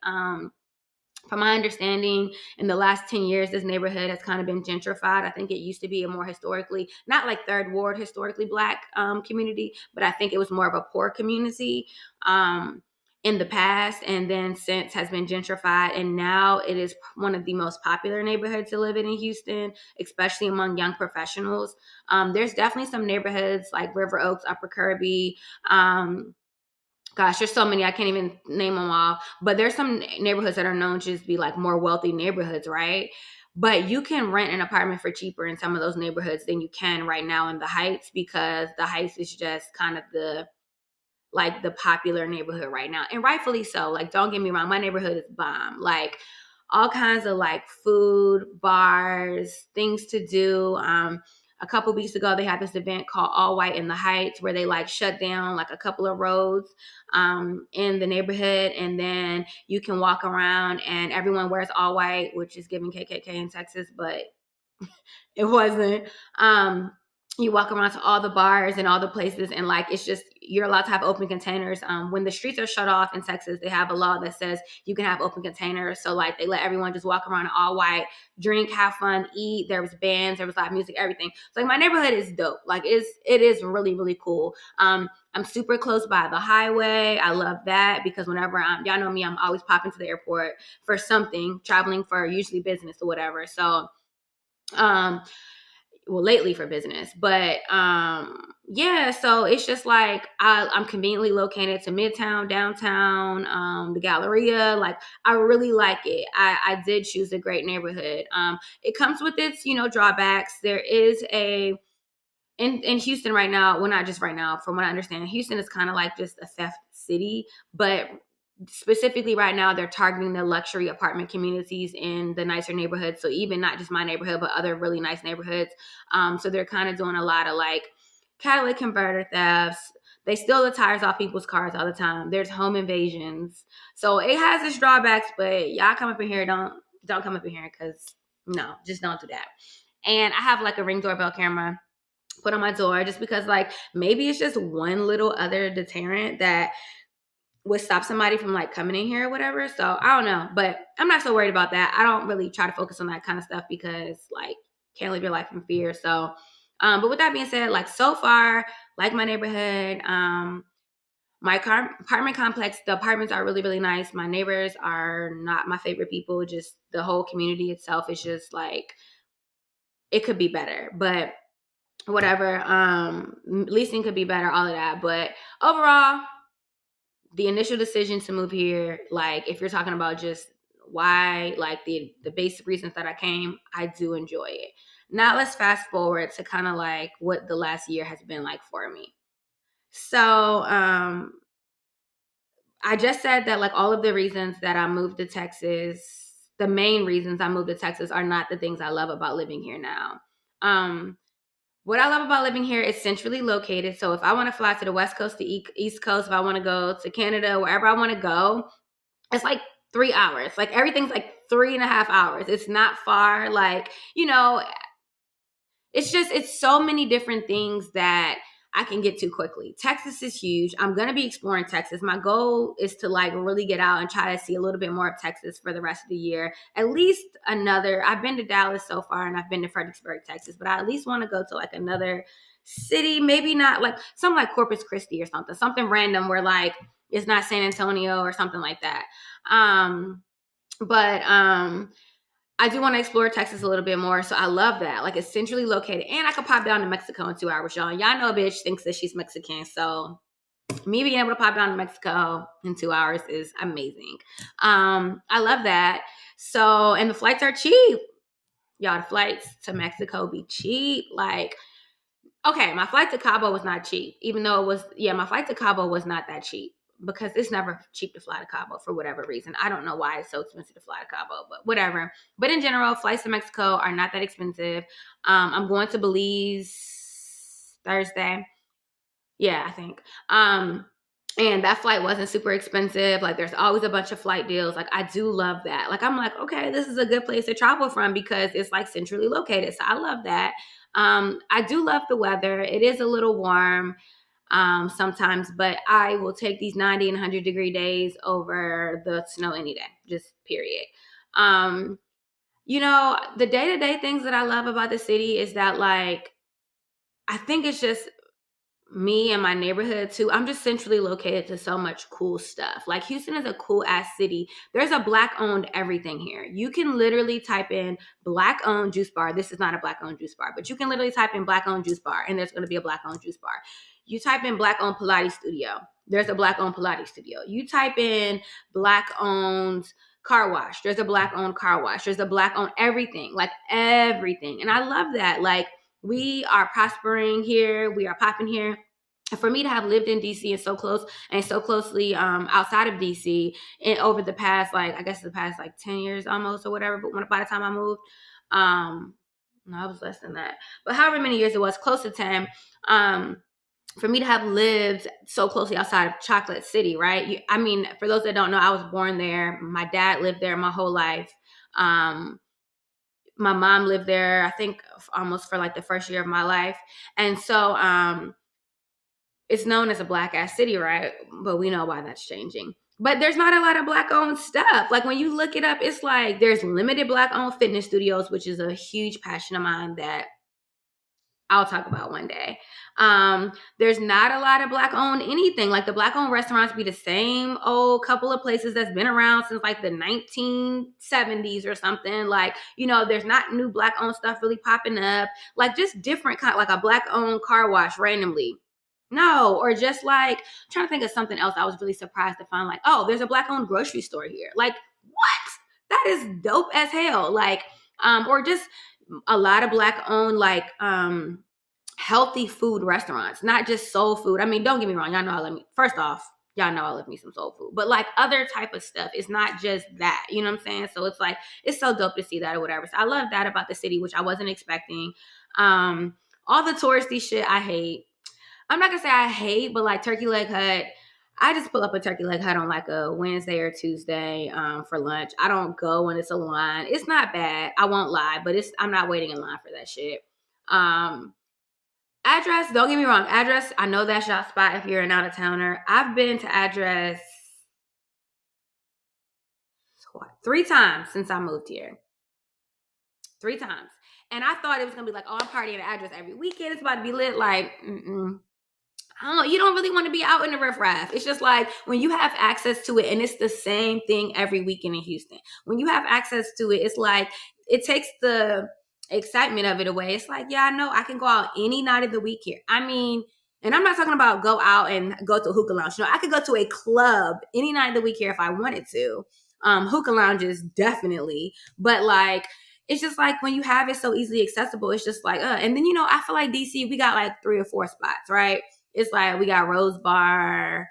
From my understanding, in the last 10 years, this neighborhood has kind of been gentrified. I think it used to be a more historically, not like third ward, historically Black community, but I think it was more of a poor community in the past, and then since has been gentrified. And now it is one of the most popular neighborhoods to live in Houston, especially among young professionals. There's definitely some neighborhoods like River Oaks, Upper Kirby, gosh, there's so many, I can't even name them all. But there's some neighborhoods that are known to just be like more wealthy neighborhoods, right? But you can rent an apartment for cheaper in some of those neighborhoods than you can right now in the Heights, because the Heights is just kind of the popular neighborhood right now. And rightfully so. Like, don't get me wrong, my neighborhood is bomb. Like, all kinds of like food, bars, things to do. A couple weeks ago, they had this event called All White in the Heights, where they like shut down like a couple of roads in the neighborhood, and then you can walk around and everyone wears all white, which is giving KKK in Texas, but it wasn't. You walk around to all the bars and all the places, and like, it's just, you're allowed to have open containers. When the streets are shut off in Texas, they have a law that says you can have open containers. So like, they let everyone just walk around all white, drink, have fun, eat. There was bands, there was live music, everything. So like, my neighborhood is dope. Like, it is really, really cool. I'm super close by the highway. I love that, because whenever y'all know me, I'm always popping to the airport for something, traveling for usually business or whatever. So well, lately for business, but yeah, so it's just like, I'm conveniently located to Midtown, downtown, the Galleria. Like, I really like it. I did choose a great neighborhood. It comes with its drawbacks. There is in Houston right now, well, not just right now, from what I understand, Houston is kind of like just a theft city, but specifically right now, they're targeting the luxury apartment communities in the nicer neighborhoods. So even not just my neighborhood, but other really nice neighborhoods. So they're kind of doing a lot of like catalytic converter thefts. They steal the tires off people's cars all the time. There's home invasions. So it has its drawbacks, but y'all come up in here, don't come up in here, because no, just don't do that. And I have like a Ring doorbell camera put on my door, just because like, maybe it's just one little other deterrent that would stop somebody from like coming in here or whatever. So I don't know, but I'm not so worried about that. I don't really try to focus on that kind of stuff, because like, can't live your life in fear. So, but with that being said, like, so far, like my neighborhood, my apartment complex, the apartments are really, really nice. My neighbors are not my favorite people. Just the whole community itself is just like, it could be better, but whatever. Leasing could be better, all of that. But overall, the initial decision to move here, like if you're talking about just why, like the basic reasons that I came, I do enjoy it. Now let's fast forward to kind of like what the last year has been like for me. So I just said that like all of the reasons that I moved to Texas, the main reasons I moved to Texas are not the things I love about living here now. What I love about living here is centrally located. So if I want to fly to the West Coast, the East Coast, if I want to go to Canada, wherever I want to go, it's like 3 hours. Like everything's like 3.5 hours. It's not far. Like, it's so many different things that I can get to quickly. Texas is huge. I'm going to be exploring Texas. My goal is to like really get out and try to see a little bit more of Texas for the rest of the year. At least I've been to Dallas so far and I've been to Fredericksburg, Texas, but I at least want to go to like another city, maybe not like something like Corpus Christi or something random where like it's not San Antonio or something like that. But I do want to explore Texas a little bit more. So I love that. Like it's centrally located. And I could pop down to Mexico in 2 hours, y'all. Y'all know a bitch thinks that she's Mexican. So me being able to pop down to Mexico in 2 hours is amazing. I love that. So, and the flights are cheap. Y'all, the flights to Mexico be cheap. Like, okay, my flight to Cabo was not cheap. Even though my flight to Cabo was not that cheap. Because it's never cheap to fly to Cabo for whatever reason. I don't know why it's so expensive to fly to Cabo, but whatever. But in general, flights to Mexico are not that expensive. I'm going to Belize Thursday. Yeah, I think. And that flight wasn't super expensive. Like there's always a bunch of flight deals. Like I do love that. Like I'm like, okay, this is a good place to travel from because it's like centrally located. So I love that. I do love the weather. It is a little warm sometimes, but I will take these 90 and 100-degree days over the snow any day, just period. The day-to-day things that I love about the city is that like, I think it's just me and my neighborhood too. I'm just centrally located to so much cool stuff. Like Houston is a cool ass city. There's a black owned everything here. You can literally type in black owned juice bar. This is not a black owned juice bar, but you can literally type in black owned juice bar and there's going to be a black owned juice bar. You type in black owned Pilates studio. There's a black owned Pilates studio. You type in black owned car wash. There's a black owned car wash. There's a black owned everything, like everything. And I love that. Like we are prospering here. We are popping here. For me to have lived in DC and so closely outside of DC and over the past, like, I guess the past like 10 years almost or whatever, but by the time I moved, no, it was less than that, but however many years it was, close to 10, for me to have lived so closely outside of Chocolate City, right? For those that don't know, I was born there. My dad lived there my whole life. My mom lived there, I think almost for like the first year of my life. And so, it's known as a black ass city, right? But we know why that's changing. But there's not a lot of black owned stuff. Like when you look it up, it's like there's limited black owned fitness studios, which is a huge passion of mine that I'll talk about one day. There's not a lot of black owned anything. Like the black owned restaurants be the same old couple of places that's been around since like the 1970s or something. Like, there's not new black owned stuff really popping up. Like just different kind, like a black owned car wash randomly. No, or just like I'm trying to think of something else. I was really surprised to find like, oh, there's a black owned grocery store here. Like, what? That is dope as hell. Like, or just a lot of black owned like healthy food restaurants, not just soul food. I mean, don't get me wrong, y'all know I love me. First off, y'all know I love me some soul food, but like other type of stuff. It's not just that, you know what I'm saying? So it's like it's so dope to see that or whatever. So I love that about the city, which I wasn't expecting. All the touristy shit I hate. I'm not gonna say I hate, but like Turkey Leg Hut, I just pull up a Turkey Leg Hut on like a Wednesday or Tuesday for lunch. I don't go when it's a line. It's not bad. I won't lie, but I'm not waiting in line for that shit. Address, don't get me wrong. Address, I know that's y'all spot if you're an out of towner. I've been to Address 3 times since I moved here. 3 times. And I thought it was gonna be like, oh, I'm partying at Address every weekend. It's about to be lit. Like, I don't know, you don't really want to be out in the riffraff. It's just like when you have access to it, and it's the same thing every weekend in Houston. When you have access to it, it's like it takes the excitement of it away. It's like, yeah, I know I can go out any night of the week here. I mean, and I'm not talking about go out and go to a hookah lounge. I could go to a club any night of the week here if I wanted to. Hookah lounges, definitely. But like, it's just like when you have it so easily accessible, it's just like, and then, I feel like DC, we got like 3 or 4 spots, right? It's like we got Rose Bar.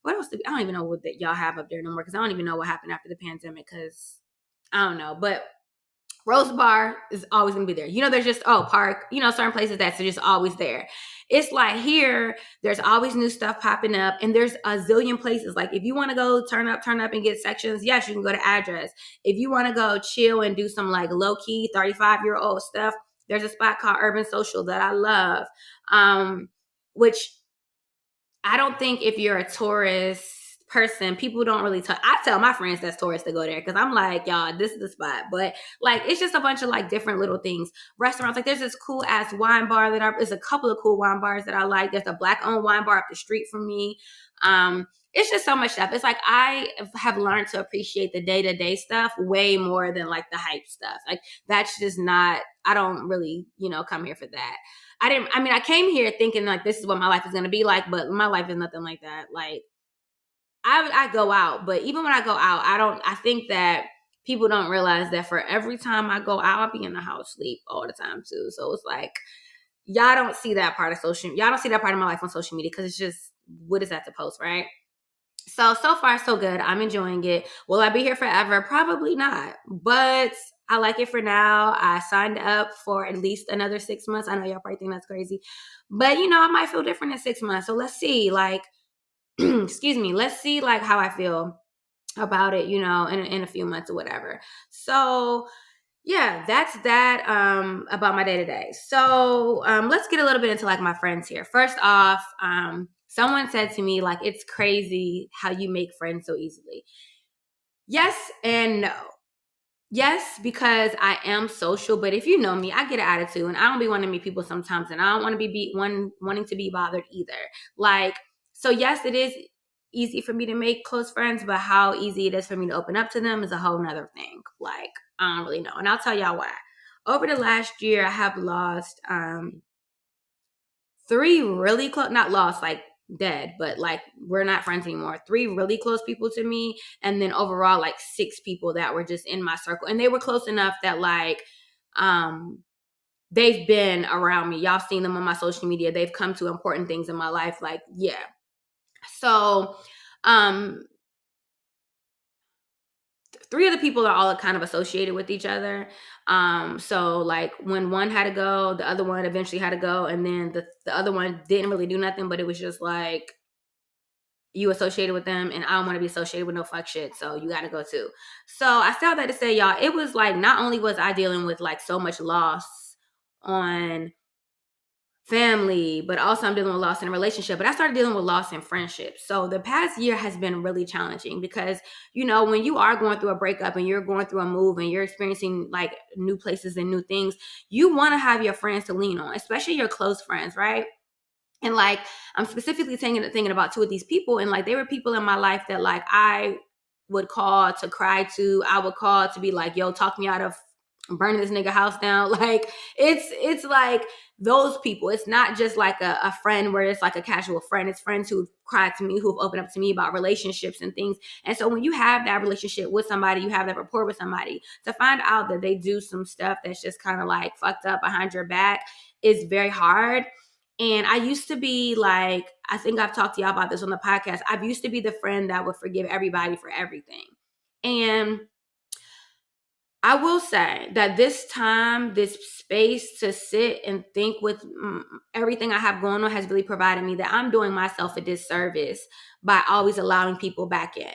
What else? I don't even know what that y'all have up there no more because I don't even know what happened after the pandemic because I don't know. But Rose Bar is always going to be there. There's just, Park, certain places that's just always there. It's like here, there's always new stuff popping up and there's a zillion places. Like if you want to go turn up and get sections, yes, you can go to Address. If you want to go chill and do some like low key 35-year-old stuff, there's a spot called Urban Social that I love. Which I don't think if you're a tourist person, people don't really tell. I tell my friends that's tourists to go there because I'm like, y'all, this is the spot. But like, it's just a bunch of like different little things. Restaurants, like there's this cool ass wine bar there's a couple of cool wine bars that I like. There's a black owned wine bar up the street from me. It's just so much stuff. It's like I have learned to appreciate the day-to-day stuff way more than like the hype stuff. Like that's just not, I don't really, come here for that. I came here thinking like this is what my life is going to be like, but my life is nothing like that. Like I go out, but even when I go out, I think that people don't realize that for every time I go out, I'll be in the house sleep all the time too. So it's like, y'all don't see that part of my life on social media because it's just, what is that to post, right? So far, so good. I'm enjoying it. Will I be here forever? Probably not. But I like it for now. I signed up for at least another 6 months. I know y'all probably think that's crazy. But, I might feel different in 6 months. So let's see, like, excuse me. Let's see, like, how I feel about it, in a few months or whatever. So, yeah, that's that about my day-to-day. So let's get a little bit into, like, my friends here. First off, someone said to me, like, it's crazy how you make friends so easily. Yes and no. Yes, because I am social, but if you know me, I get an attitude and I don't be wanting to meet people sometimes and I don't want to be wanting to be bothered either. Like, so yes, it is easy for me to make close friends, but how easy it is for me to open up to them is a whole nother thing. Like, I don't really know. And I'll tell y'all why. Over the last year, I have lost 3 really close, not lost, like dead, but like we're not friends anymore. 3 really close people to me. And then overall, like 6 people that were just in my circle. And they were close enough that like, they've been around me. Y'all seen them on my social media. They've come to important things in my life. Like, yeah. So, 3 of the people are all kind of associated with each other. So like when one had to go, the other one eventually had to go. And then the other one didn't really do nothing, but it was just like, you associated with them and I don't want to be associated with no fuck shit. So you got to go too. So I said that to say, y'all, it was like, not only was I dealing with like so much loss on family, but also I'm dealing with loss in a relationship, but I started dealing with loss in friendships. So the past year has been really challenging because, when you are going through a breakup and you're going through a move and you're experiencing like new places and new things, you want to have your friends to lean on, especially your close friends, right? And like, I'm specifically thinking about 2 of these people. And like, they were people in my life that like, I would call to cry to, I would call to be like, yo, talk me out of burning this nigga house down. Like, it's like those people. It's not just like a friend where it's like a casual friend. It's friends who've cried to me, who've opened up to me about relationships and things. And so when you have that relationship with somebody, you have that rapport with somebody, to find out that they do some stuff that's just kind of like fucked up behind your back is very hard. And I used to be like, I think I've talked to y'all about this on the podcast. I used to be the friend that would forgive everybody for everything. And I will say that this time, this space to sit and think with everything I have going on has really provided me that I'm doing myself a disservice by always allowing people back in.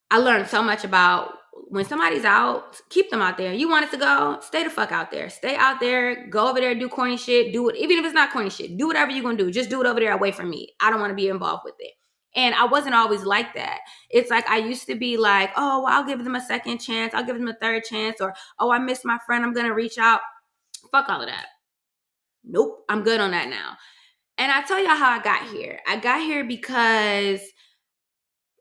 I learned so much about when somebody's out, keep them out there. You want it to go, stay the fuck out there. Stay out there, go over there, do corny shit, do it. Even if it's not corny shit, do whatever you're going to do. Just do it over there away from me. I don't want to be involved with it. And I wasn't always like that. It's like I used to be like, oh, well, I'll give them a second chance. I'll give them a third chance. Or, oh, I miss my friend. I'm going to reach out. Fuck all of that. Nope. I'm good on that now. And I tell y'all how I got here. I got here because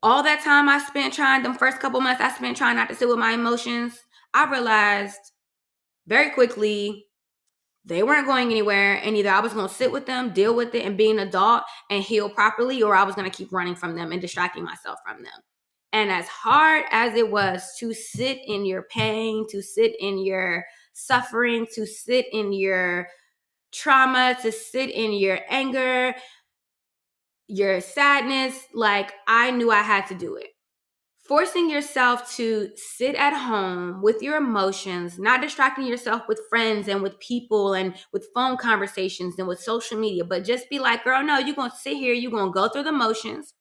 all that time I spent trying, them first couple months I spent trying not to sit with my emotions, I realized very quickly they weren't going anywhere, and either I was going to sit with them, deal with it, and be an adult and heal properly, or I was going to keep running from them and distracting myself from them. And as hard as it was to sit in your pain, to sit in your suffering, to sit in your trauma, to sit in your anger, your sadness, like I knew I had to do it. Forcing yourself to sit at home with your emotions, not distracting yourself with friends and with people and with phone conversations and with social media, but just be like, girl, no, you're going to sit here, you're going to go through the motions,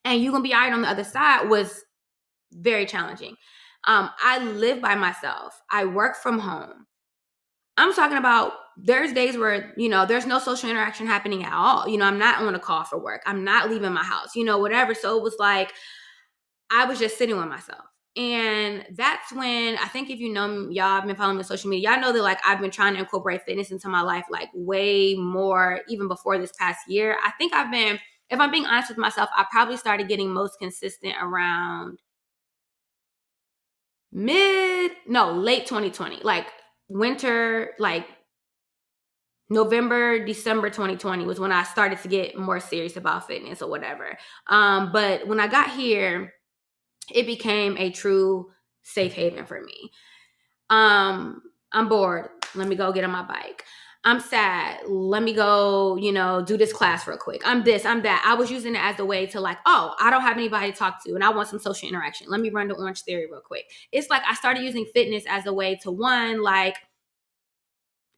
and you're going to be all right on the other side was very challenging. I live by myself. I work from home. I'm talking about there's days where, there's no social interaction happening at all. I'm not on a call for work. I'm not leaving my house, whatever. So it was like, I was just sitting with myself. And that's when, I think if you know y'all have been following me on social media, y'all know that like I've been trying to incorporate fitness into my life like way more even before this past year. I think I've been, if I'm being honest with myself, I probably started getting most consistent around late 2020, like winter, like November, December 2020 was when I started to get more serious about fitness or whatever. But when I got here, it became a true safe haven for me. I'm bored. Let me go get on my bike. I'm sad. Let me go, do this class real quick. I'm this, I'm that. I was using it as a way to like, oh, I don't have anybody to talk to and I want some social interaction. Let me run to Orange Theory real quick. It's like I started using fitness as a way to like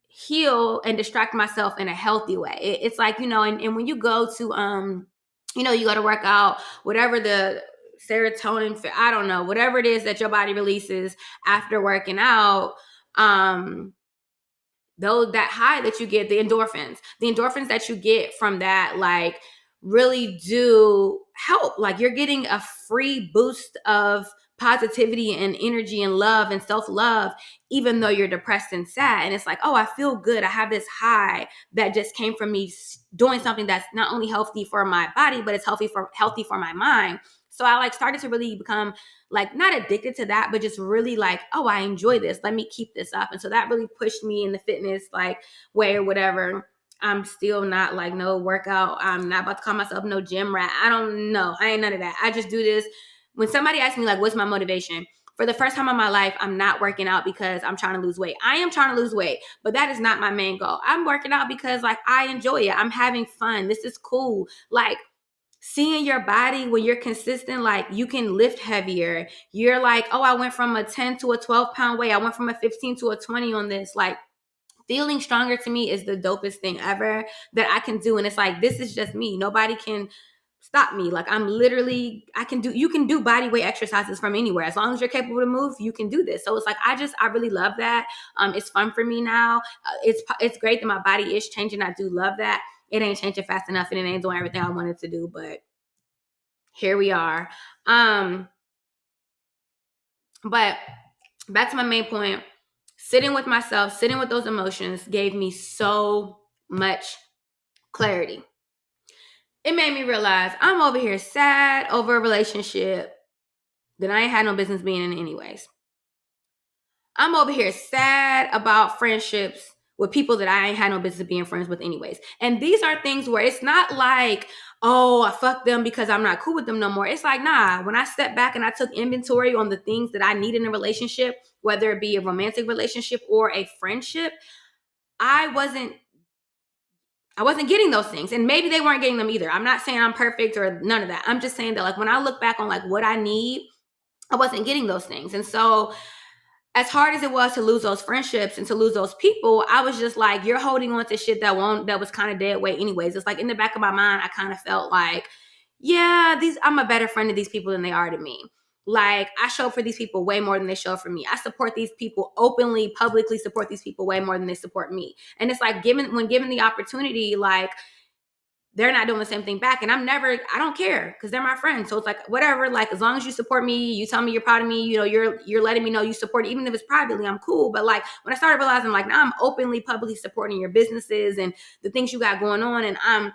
heal and distract myself in a healthy way. It's like, and when you go to, you go to work out, whatever the serotonin, I don't know, whatever it is that your body releases after working out, though that high that you get, the endorphins that you get from that, like really do help. Like you're getting a free boost of positivity and energy and love and self-love, even though you're depressed and sad. And it's like, oh, I feel good. I have this high that just came from me doing something that's not only healthy for my body, but it's healthy for my mind. So I like started to really become like not addicted to that, but just really like, oh, I enjoy this. Let me keep this up. And so that really pushed me in the fitness like way or whatever. I'm still not like no workout. I'm not about to call myself no gym rat. I don't know. I ain't none of that. I just do this. When somebody asks me like, what's my motivation? For the first time in my life, I'm not working out because I'm trying to lose weight. I am trying to lose weight, but that is not my main goal. I'm working out because like I enjoy it. I'm having fun. This is cool. Like seeing your body when you're consistent, like you can lift heavier. You're like, oh, I went from a 10 to a 12-pound weight. I went from a 15 to a 20 on this. Like feeling stronger to me is the dopest thing ever that I can do. And it's like, this is just me. Nobody can stop me. Like I'm literally, you can do body weight exercises from anywhere. As long as you're capable to move, you can do this. So it's like, I really love that. It's fun for me now. It's great that my body is changing. I do love that. It ain't changing fast enough and it ain't doing everything I wanted to do, but here we are. But back to my main point, sitting with myself, sitting with those emotions gave me so much clarity. It made me realize I'm over here sad over a relationship that I ain't had no business being in anyways. I'm over here sad about friendships with people that I ain't had no business being friends with anyways. And these are things where it's not like, oh, I fucked them because I'm not cool with them no more. It's like, nah, when I stepped back and I took inventory on the things that I need in a relationship, whether it be a romantic relationship or a friendship, I wasn't getting those things. And maybe they weren't getting them either. I'm not saying I'm perfect or none of that. I'm just saying that like when I look back on like what I need, I wasn't getting those things. And so as hard as it was to lose those friendships and to lose those people, I was just like, you're holding on to shit that was kind of dead weight anyways. It's like in the back of my mind, I kind of felt like, yeah, I'm a better friend to these people than they are to me. Like I show up for these people way more than they show up for me. I support these people openly, publicly support these people way more than they support me. And it's like when given the opportunity, like they're not doing the same thing back. And I don't care because they're my friends. So it's like, whatever, like, as long as you support me, you tell me you're proud of me, you're letting me know you support it, even if it's privately, I'm cool. But like, when I started realizing, like, now I'm openly, publicly supporting your businesses and the things you got going on. And I'm,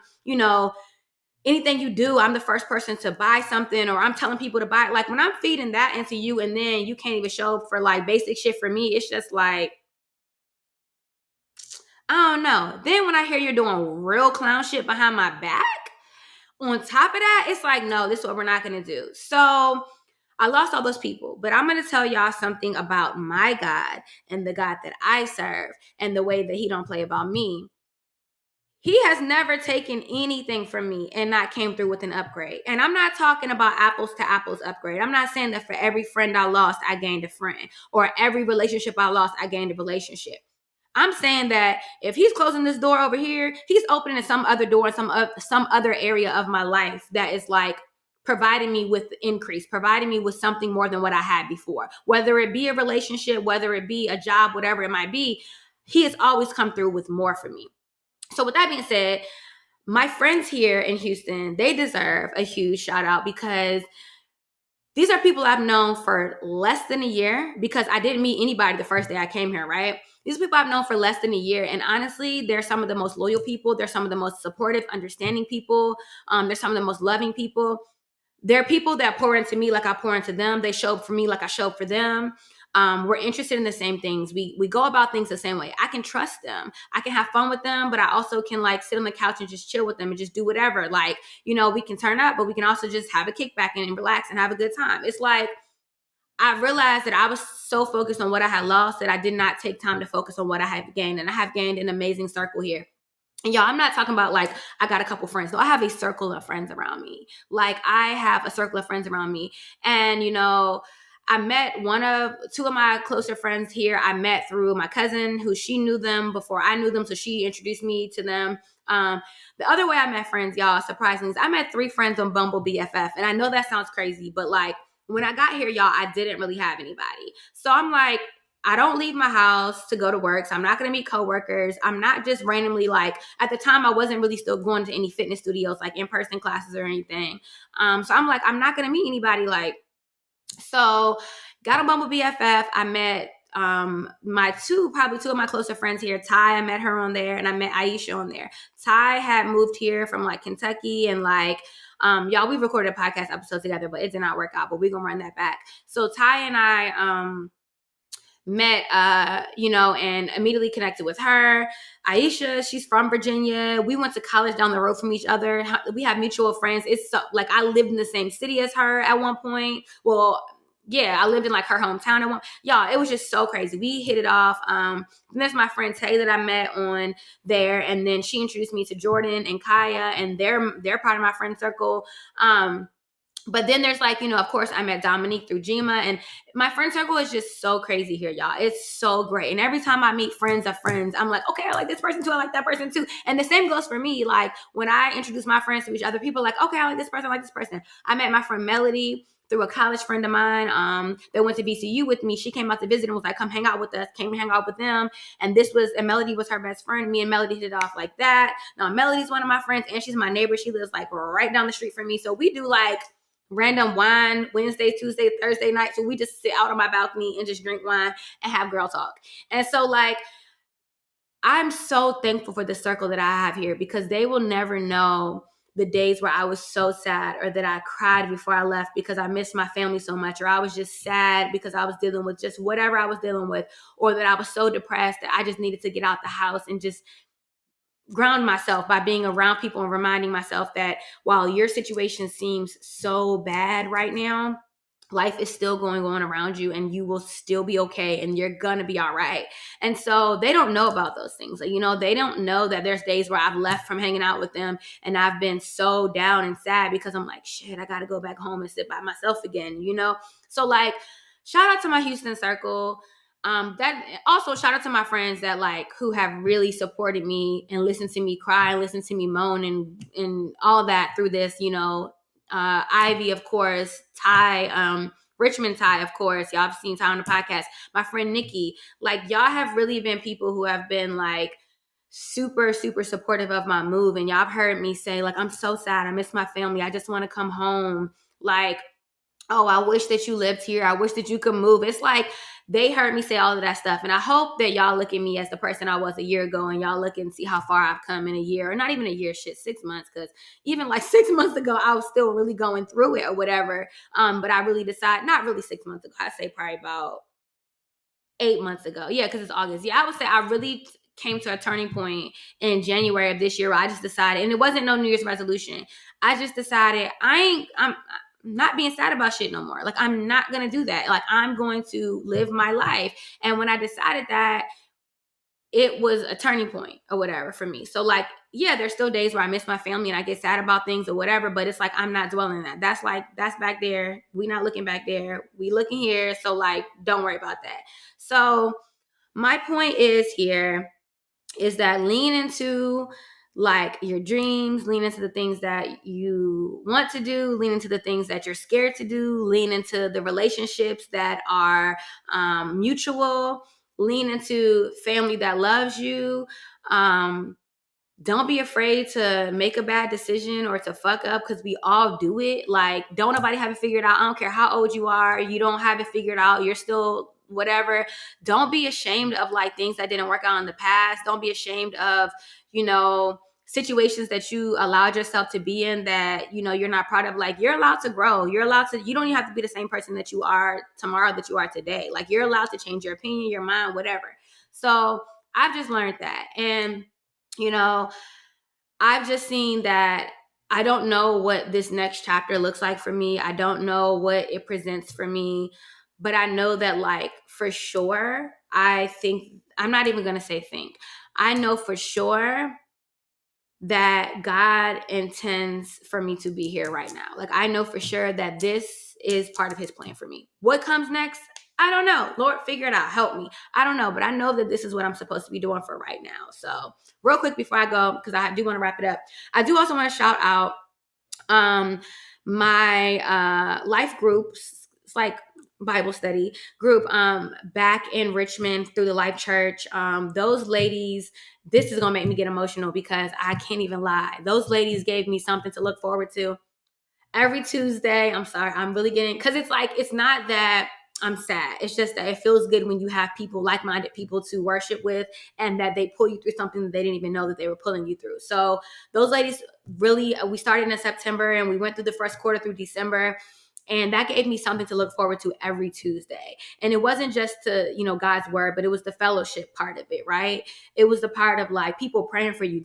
anything you do, I'm the first person to buy something, or I'm telling people to buy it. Like, when I'm feeding that into you and then you can't even show up for like basic shit for me, it's just like, I don't know. Then when I hear you're doing real clown shit behind my back, on top of that, it's like, no, this is what we're not going to do. So I lost all those people, but I'm going to tell y'all something about my God and the God that I serve and the way that he don't play about me. He has never taken anything from me and not came through with an upgrade. And I'm not talking about apples to apples upgrade. I'm not saying that for every friend I lost, I gained a friend, or every relationship I lost, I gained a relationship. I'm saying that if he's closing this door over here, he's opening some other door, some other area of my life that is like providing me with increase, providing me with something more than what I had before. Whether it be a relationship, whether it be a job, whatever it might be, he has always come through with more for me. So with that being said, my friends here in Houston, they deserve a huge shout out because these are people I've known for less than a year, because I didn't meet anybody the first day I came here, right? These people I've known for less than a year. And honestly, they're some of the most loyal people. They're some of the most supportive, understanding people. They're some of the most loving people. They're people that pour into me like I pour into them. They show up for me like I show up for them. We're interested in the same things. We go about things the same way. I can trust them. I can have fun with them, but I also can like sit on the couch and just chill with them and just do whatever. Like, we can turn up, but we can also just have a kickback and relax and have a good time. It's like, I realized that I was so focused on what I had lost that I did not take time to focus on what I had gained. And I have gained an amazing circle here. And y'all, I'm not talking about like I got a couple friends. No, I have a circle of friends around me. Like, I have a circle of friends around me. And, I met two of my closer friends here. I met through my cousin, who she knew them before I knew them. So she introduced me to them. The other way I met friends, y'all, surprisingly, is I met 3 friends on Bumble BFF. And I know that sounds crazy, but like, when I got here, y'all, I didn't really have anybody. So I'm like, I don't leave my house to go to work. So I'm not going to meet coworkers. I'm not just randomly, like, at the time I wasn't really still going to any fitness studios, like in-person classes or anything. So I'm like, I'm not going to meet anybody. Like, so got on Bumble BFF. I met probably two of my closer friends here. Ty, I met her on there, and I met Aisha on there. Ty had moved here from like Kentucky, and like, y'all, we recorded a podcast episode together, but it did not work out, but we're going to run that back. So Ty and I, met, and immediately connected with her. Aisha, she's from Virginia. We went to college down the road from each other. We have mutual friends. It's so, like, I lived in the same city as her at one point. Well, yeah, I lived in like her hometown at one. Y'all, it was just so crazy. We hit it off. And there's my friend Tay that I met on there, and then she introduced me to Jordan and Kaya, and they're part of my friend circle. But then there's like, of course, I met Dominique through Jima, and my friend circle is just so crazy here, y'all. It's so great. And every time I meet friends of friends, I'm like, okay, I like this person too. I like that person too. And the same goes for me. Like, when I introduce my friends to each other, people are like, okay, I like this person. I like this person. I met my friend Melody through a college friend of mine that went to VCU with me. She came out to visit and was like, come hang out with us. Came to hang out with them. And Melody was her best friend. Me and Melody hit it off like that. Now, Melody's one of my friends, and she's my neighbor. She lives like right down the street from me. So we do like random wine Wednesday, Tuesday, Thursday night. So we just sit out on my balcony and just drink wine and have girl talk. And so like, I'm so thankful for the circle that I have here, because they will never know the days where I was so sad, or that I cried before I left because I missed my family so much, or I was just sad because I was dealing with just whatever I was dealing with, or that I was so depressed that I just needed to get out the house and just ground myself by being around people and reminding myself that while your situation seems so bad right now, life is still going on around you, and you will still be okay, and you're gonna be all right. And so they don't know about those things. Like, they don't know that there's days where I've left from hanging out with them and I've been so down and sad because I'm like, shit, I gotta go back home and sit by myself again, So like, shout out to my Houston circle. That also, shout out to my friends that like, who have really supported me and listened to me cry, listened to me moan and all that through this, Ivy, of course, Ty, Richmond Ty, of course. Y'all have seen Ty on the podcast. My friend Nikki, like, y'all have really been people who have been like super, super supportive of my move. And y'all have heard me say, like, I'm so sad. I miss my family. I just want to come home. Like, oh, I wish that you lived here. I wish that you could move. It's like they heard me say all of that stuff. And I hope that y'all look at me as the person I was a year ago, and y'all look and see how far I've come in a year, or not even a year, 6 months. Because even like 6 months ago, I was still really going through it or whatever. But I really decided, not really 6 months ago, I'd say probably about 8 months ago. Yeah, because it's August. Yeah, I would say I really came to a turning point in January of this year where I just decided, and it wasn't no New Year's resolution. I just decided I'm not being sad about shit no more. Like, I'm not going to do that. Like, I'm going to live my life. And when I decided that, it was a turning point or whatever for me. So like, yeah, there's still days where I miss my family and I get sad about things or whatever, but it's like, I'm not dwelling on that. That's back there. We not looking back there. We looking here. So like, don't worry about that. So my point is that lean into like your dreams, lean into the things that you want to do, lean into the things that you're scared to do, lean into the relationships that are mutual, lean into family that loves you. Don't be afraid to make a bad decision or to fuck up, because we all do it. Like, don't nobody have it figured out. I don't care how old you are. You don't have it figured out. You're still whatever. Don't be ashamed of like things that didn't work out in the past. Don't be ashamed of, situations that you allowed yourself to be in that, you're not proud of. Like, you're allowed to grow. You don't even have to be the same person that you are tomorrow that you are today. Like, you're allowed to change your opinion, your mind, whatever. So I've just learned that. And I've just seen that I don't know what this next chapter looks like for me. I don't know what it presents for me, but I know that, like, for sure, I'm not even going to say think. I know for sure that God intends for me to be here right now. Like, I know for sure that this is part of his plan for me. What comes next? I don't know. Lord, figure it out. Help me. I don't know, but I know that this is what I'm supposed to be doing for right now. So real quick before I go, because I do want to wrap it up, I do also want to shout out my life groups. It's like Bible study group back in Richmond through the Life Church. Those ladies, this is gonna make me get emotional because I can't even lie. Those ladies gave me something to look forward to every Tuesday. I'm sorry, I'm really getting, because it's like, it's not that I'm sad. It's just that it feels good when you have people, like-minded people to worship with, and that they pull you through something that they didn't even know that they were pulling you through. So those ladies really, we started in September and we went through the first quarter through December. And that gave me something to look forward to every Tuesday. And it wasn't just to, God's word, but it was the fellowship part of it, right? It was the part of like people praying for you.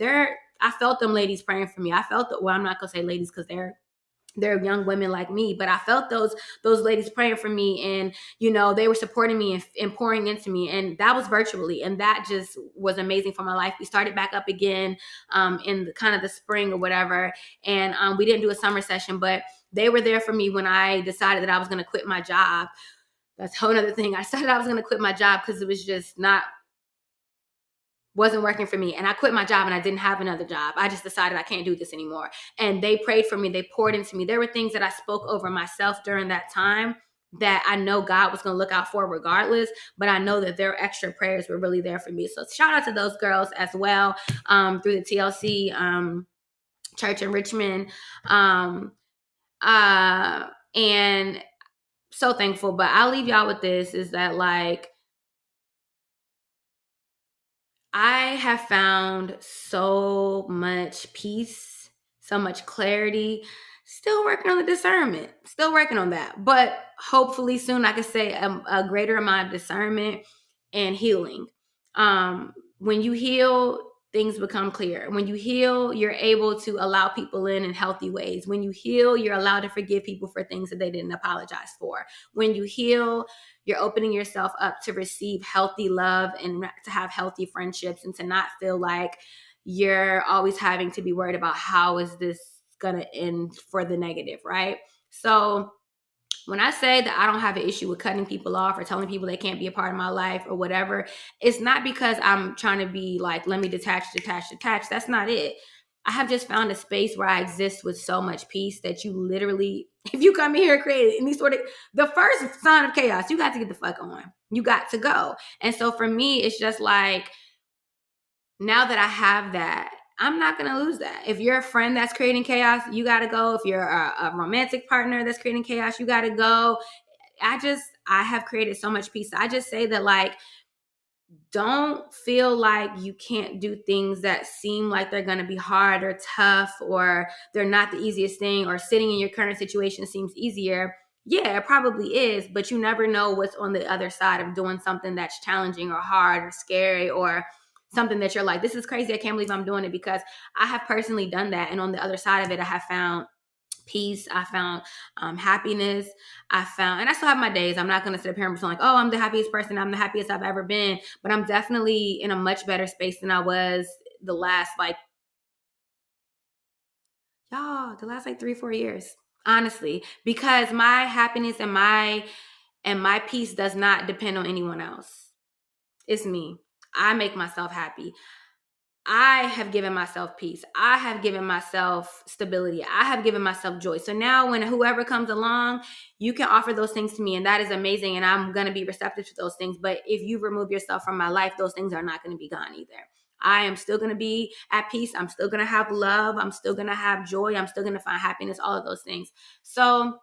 I felt them ladies praying for me. I felt I'm not gonna say ladies because they're young women like me, but I felt those ladies praying for me, and they were supporting me and pouring into me, and that was virtually, and that just was amazing for my life. We started back up again in kind of the spring or whatever, and we didn't do a summer session, but they were there for me when I decided that I was going to quit my job. That's a whole other thing. I decided I was going to quit my job because it was just wasn't working for me. And I quit my job and I didn't have another job. I just decided I can't do this anymore. And they prayed for me. They poured into me. There were things that I spoke over myself during that time that I know God was going to look out for regardless, but I know that their extra prayers were really there for me. So shout out to those girls as well through the TLC church in Richmond. And so thankful. But I'll leave y'all with this, is that like, I have found so much peace, so much clarity, still working on the discernment, still working on that. But hopefully soon I can say a greater amount of discernment and healing. When you heal, things become clear. When you heal, you're able to allow people in healthy ways. When you heal, you're allowed to forgive people for things that they didn't apologize for. When you heal, you're opening yourself up to receive healthy love and to have healthy friendships, and to not feel like you're always having to be worried about how is this going to end for the negative, right? So when I say that I don't have an issue with cutting people off or telling people they can't be a part of my life or whatever, it's not because I'm trying to be like, let me detach. That's not it. I have just found a space where I exist with so much peace that you literally, if you come here and create any sort of, the first sign of chaos, you got to get the fuck on. You got to go. And so for me, it's just like, now that I have that, I'm not going to lose that. If you're a friend that's creating chaos, you got to go. If you're a romantic partner that's creating chaos, you got to go. I have created so much peace. I just say that, like, don't feel like you can't do things that seem like they're going to be hard or tough, or they're not the easiest thing, or sitting in your current situation seems easier. Yeah, it probably is, but you never know what's on the other side of doing something that's challenging or hard or scary, or something that you're like, this is crazy, I can't believe I'm doing it. Because I have personally done that, and on the other side of it, I have found peace. I found happiness. And I still have my days. I'm not going to sit up here and pretend like, oh, I'm the happiest person. I'm the happiest I've ever been. But I'm definitely in a much better space than I was the last, like 3-4 years, honestly, because my happiness and my peace does not depend on anyone else. It's me. I make myself happy. I have given myself peace. I have given myself stability. I have given myself joy. So now when whoever comes along, you can offer those things to me, and that is amazing, and I'm going to be receptive to those things. But if you remove yourself from my life, those things are not going to be gone either. I am still going to be at peace. I'm still going to have love. I'm still going to have joy. I'm still going to find happiness, all of those things. So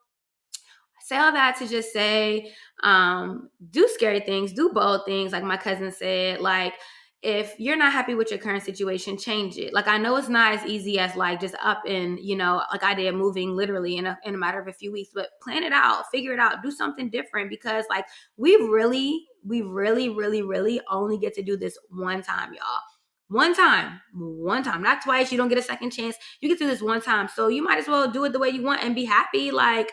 say all that to just say, do scary things, do bold things. Like my cousin said, like, if you're not happy with your current situation, change it. Like, I know it's not as easy as like just up and, like I did, moving literally in a matter of a few weeks, but plan it out, figure it out, do something different, because like we really, really only get to do this one time, y'all. One time, not twice. You don't get a second chance. You get to do this one time. So you might as well do it the way you want and be happy. Like,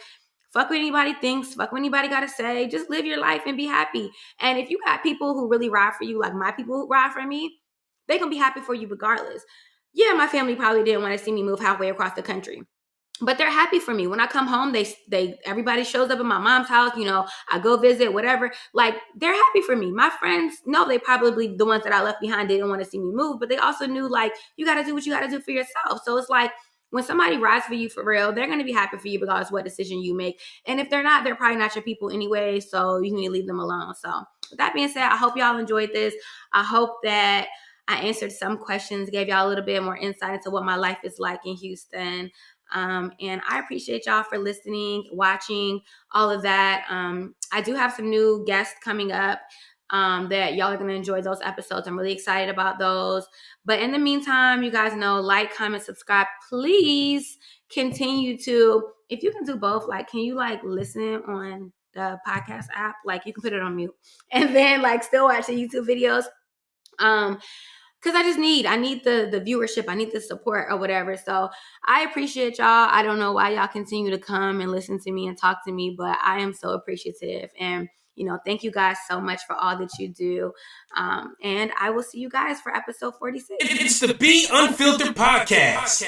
fuck what anybody thinks, fuck what anybody got to say. Just live your life and be happy. And if you got people who really ride for you, like my people who ride for me, they going to be happy for you regardless. Yeah, my family probably didn't want to see me move halfway across the country, but they're happy for me. When I come home, everybody shows up at my mom's house. I go visit, whatever. Like, they're happy for me. My friends, no, they probably, the ones that I left behind, didn't want to see me move, but they also knew, like, you got to do what you got to do for yourself. So it's like, when somebody rides for you for real, they're going to be happy for you regardless of what decision you make. And if they're not, they're probably not your people anyway. So you need to leave them alone. So with that being said, I hope y'all enjoyed this. I hope that I answered some questions, gave y'all a little bit more insight into what my life is like in Houston. And I appreciate y'all for listening, watching, all of that. I do have some new guests coming up that y'all are going to enjoy those episodes. I'm really excited about those. But in the meantime, you guys know, like, comment, subscribe. Please continue to, if you can do both, like, can you like listen on the podcast app? Like, you can put it on mute and then like still watch the YouTube videos. Because I need the viewership. I need the support or whatever. So I appreciate y'all. I don't know why y'all continue to come and listen to me and talk to me, but I am so appreciative. And, thank you guys so much for all that you do. And I will see you guys for episode 46. It's the Be Unfiltered podcast.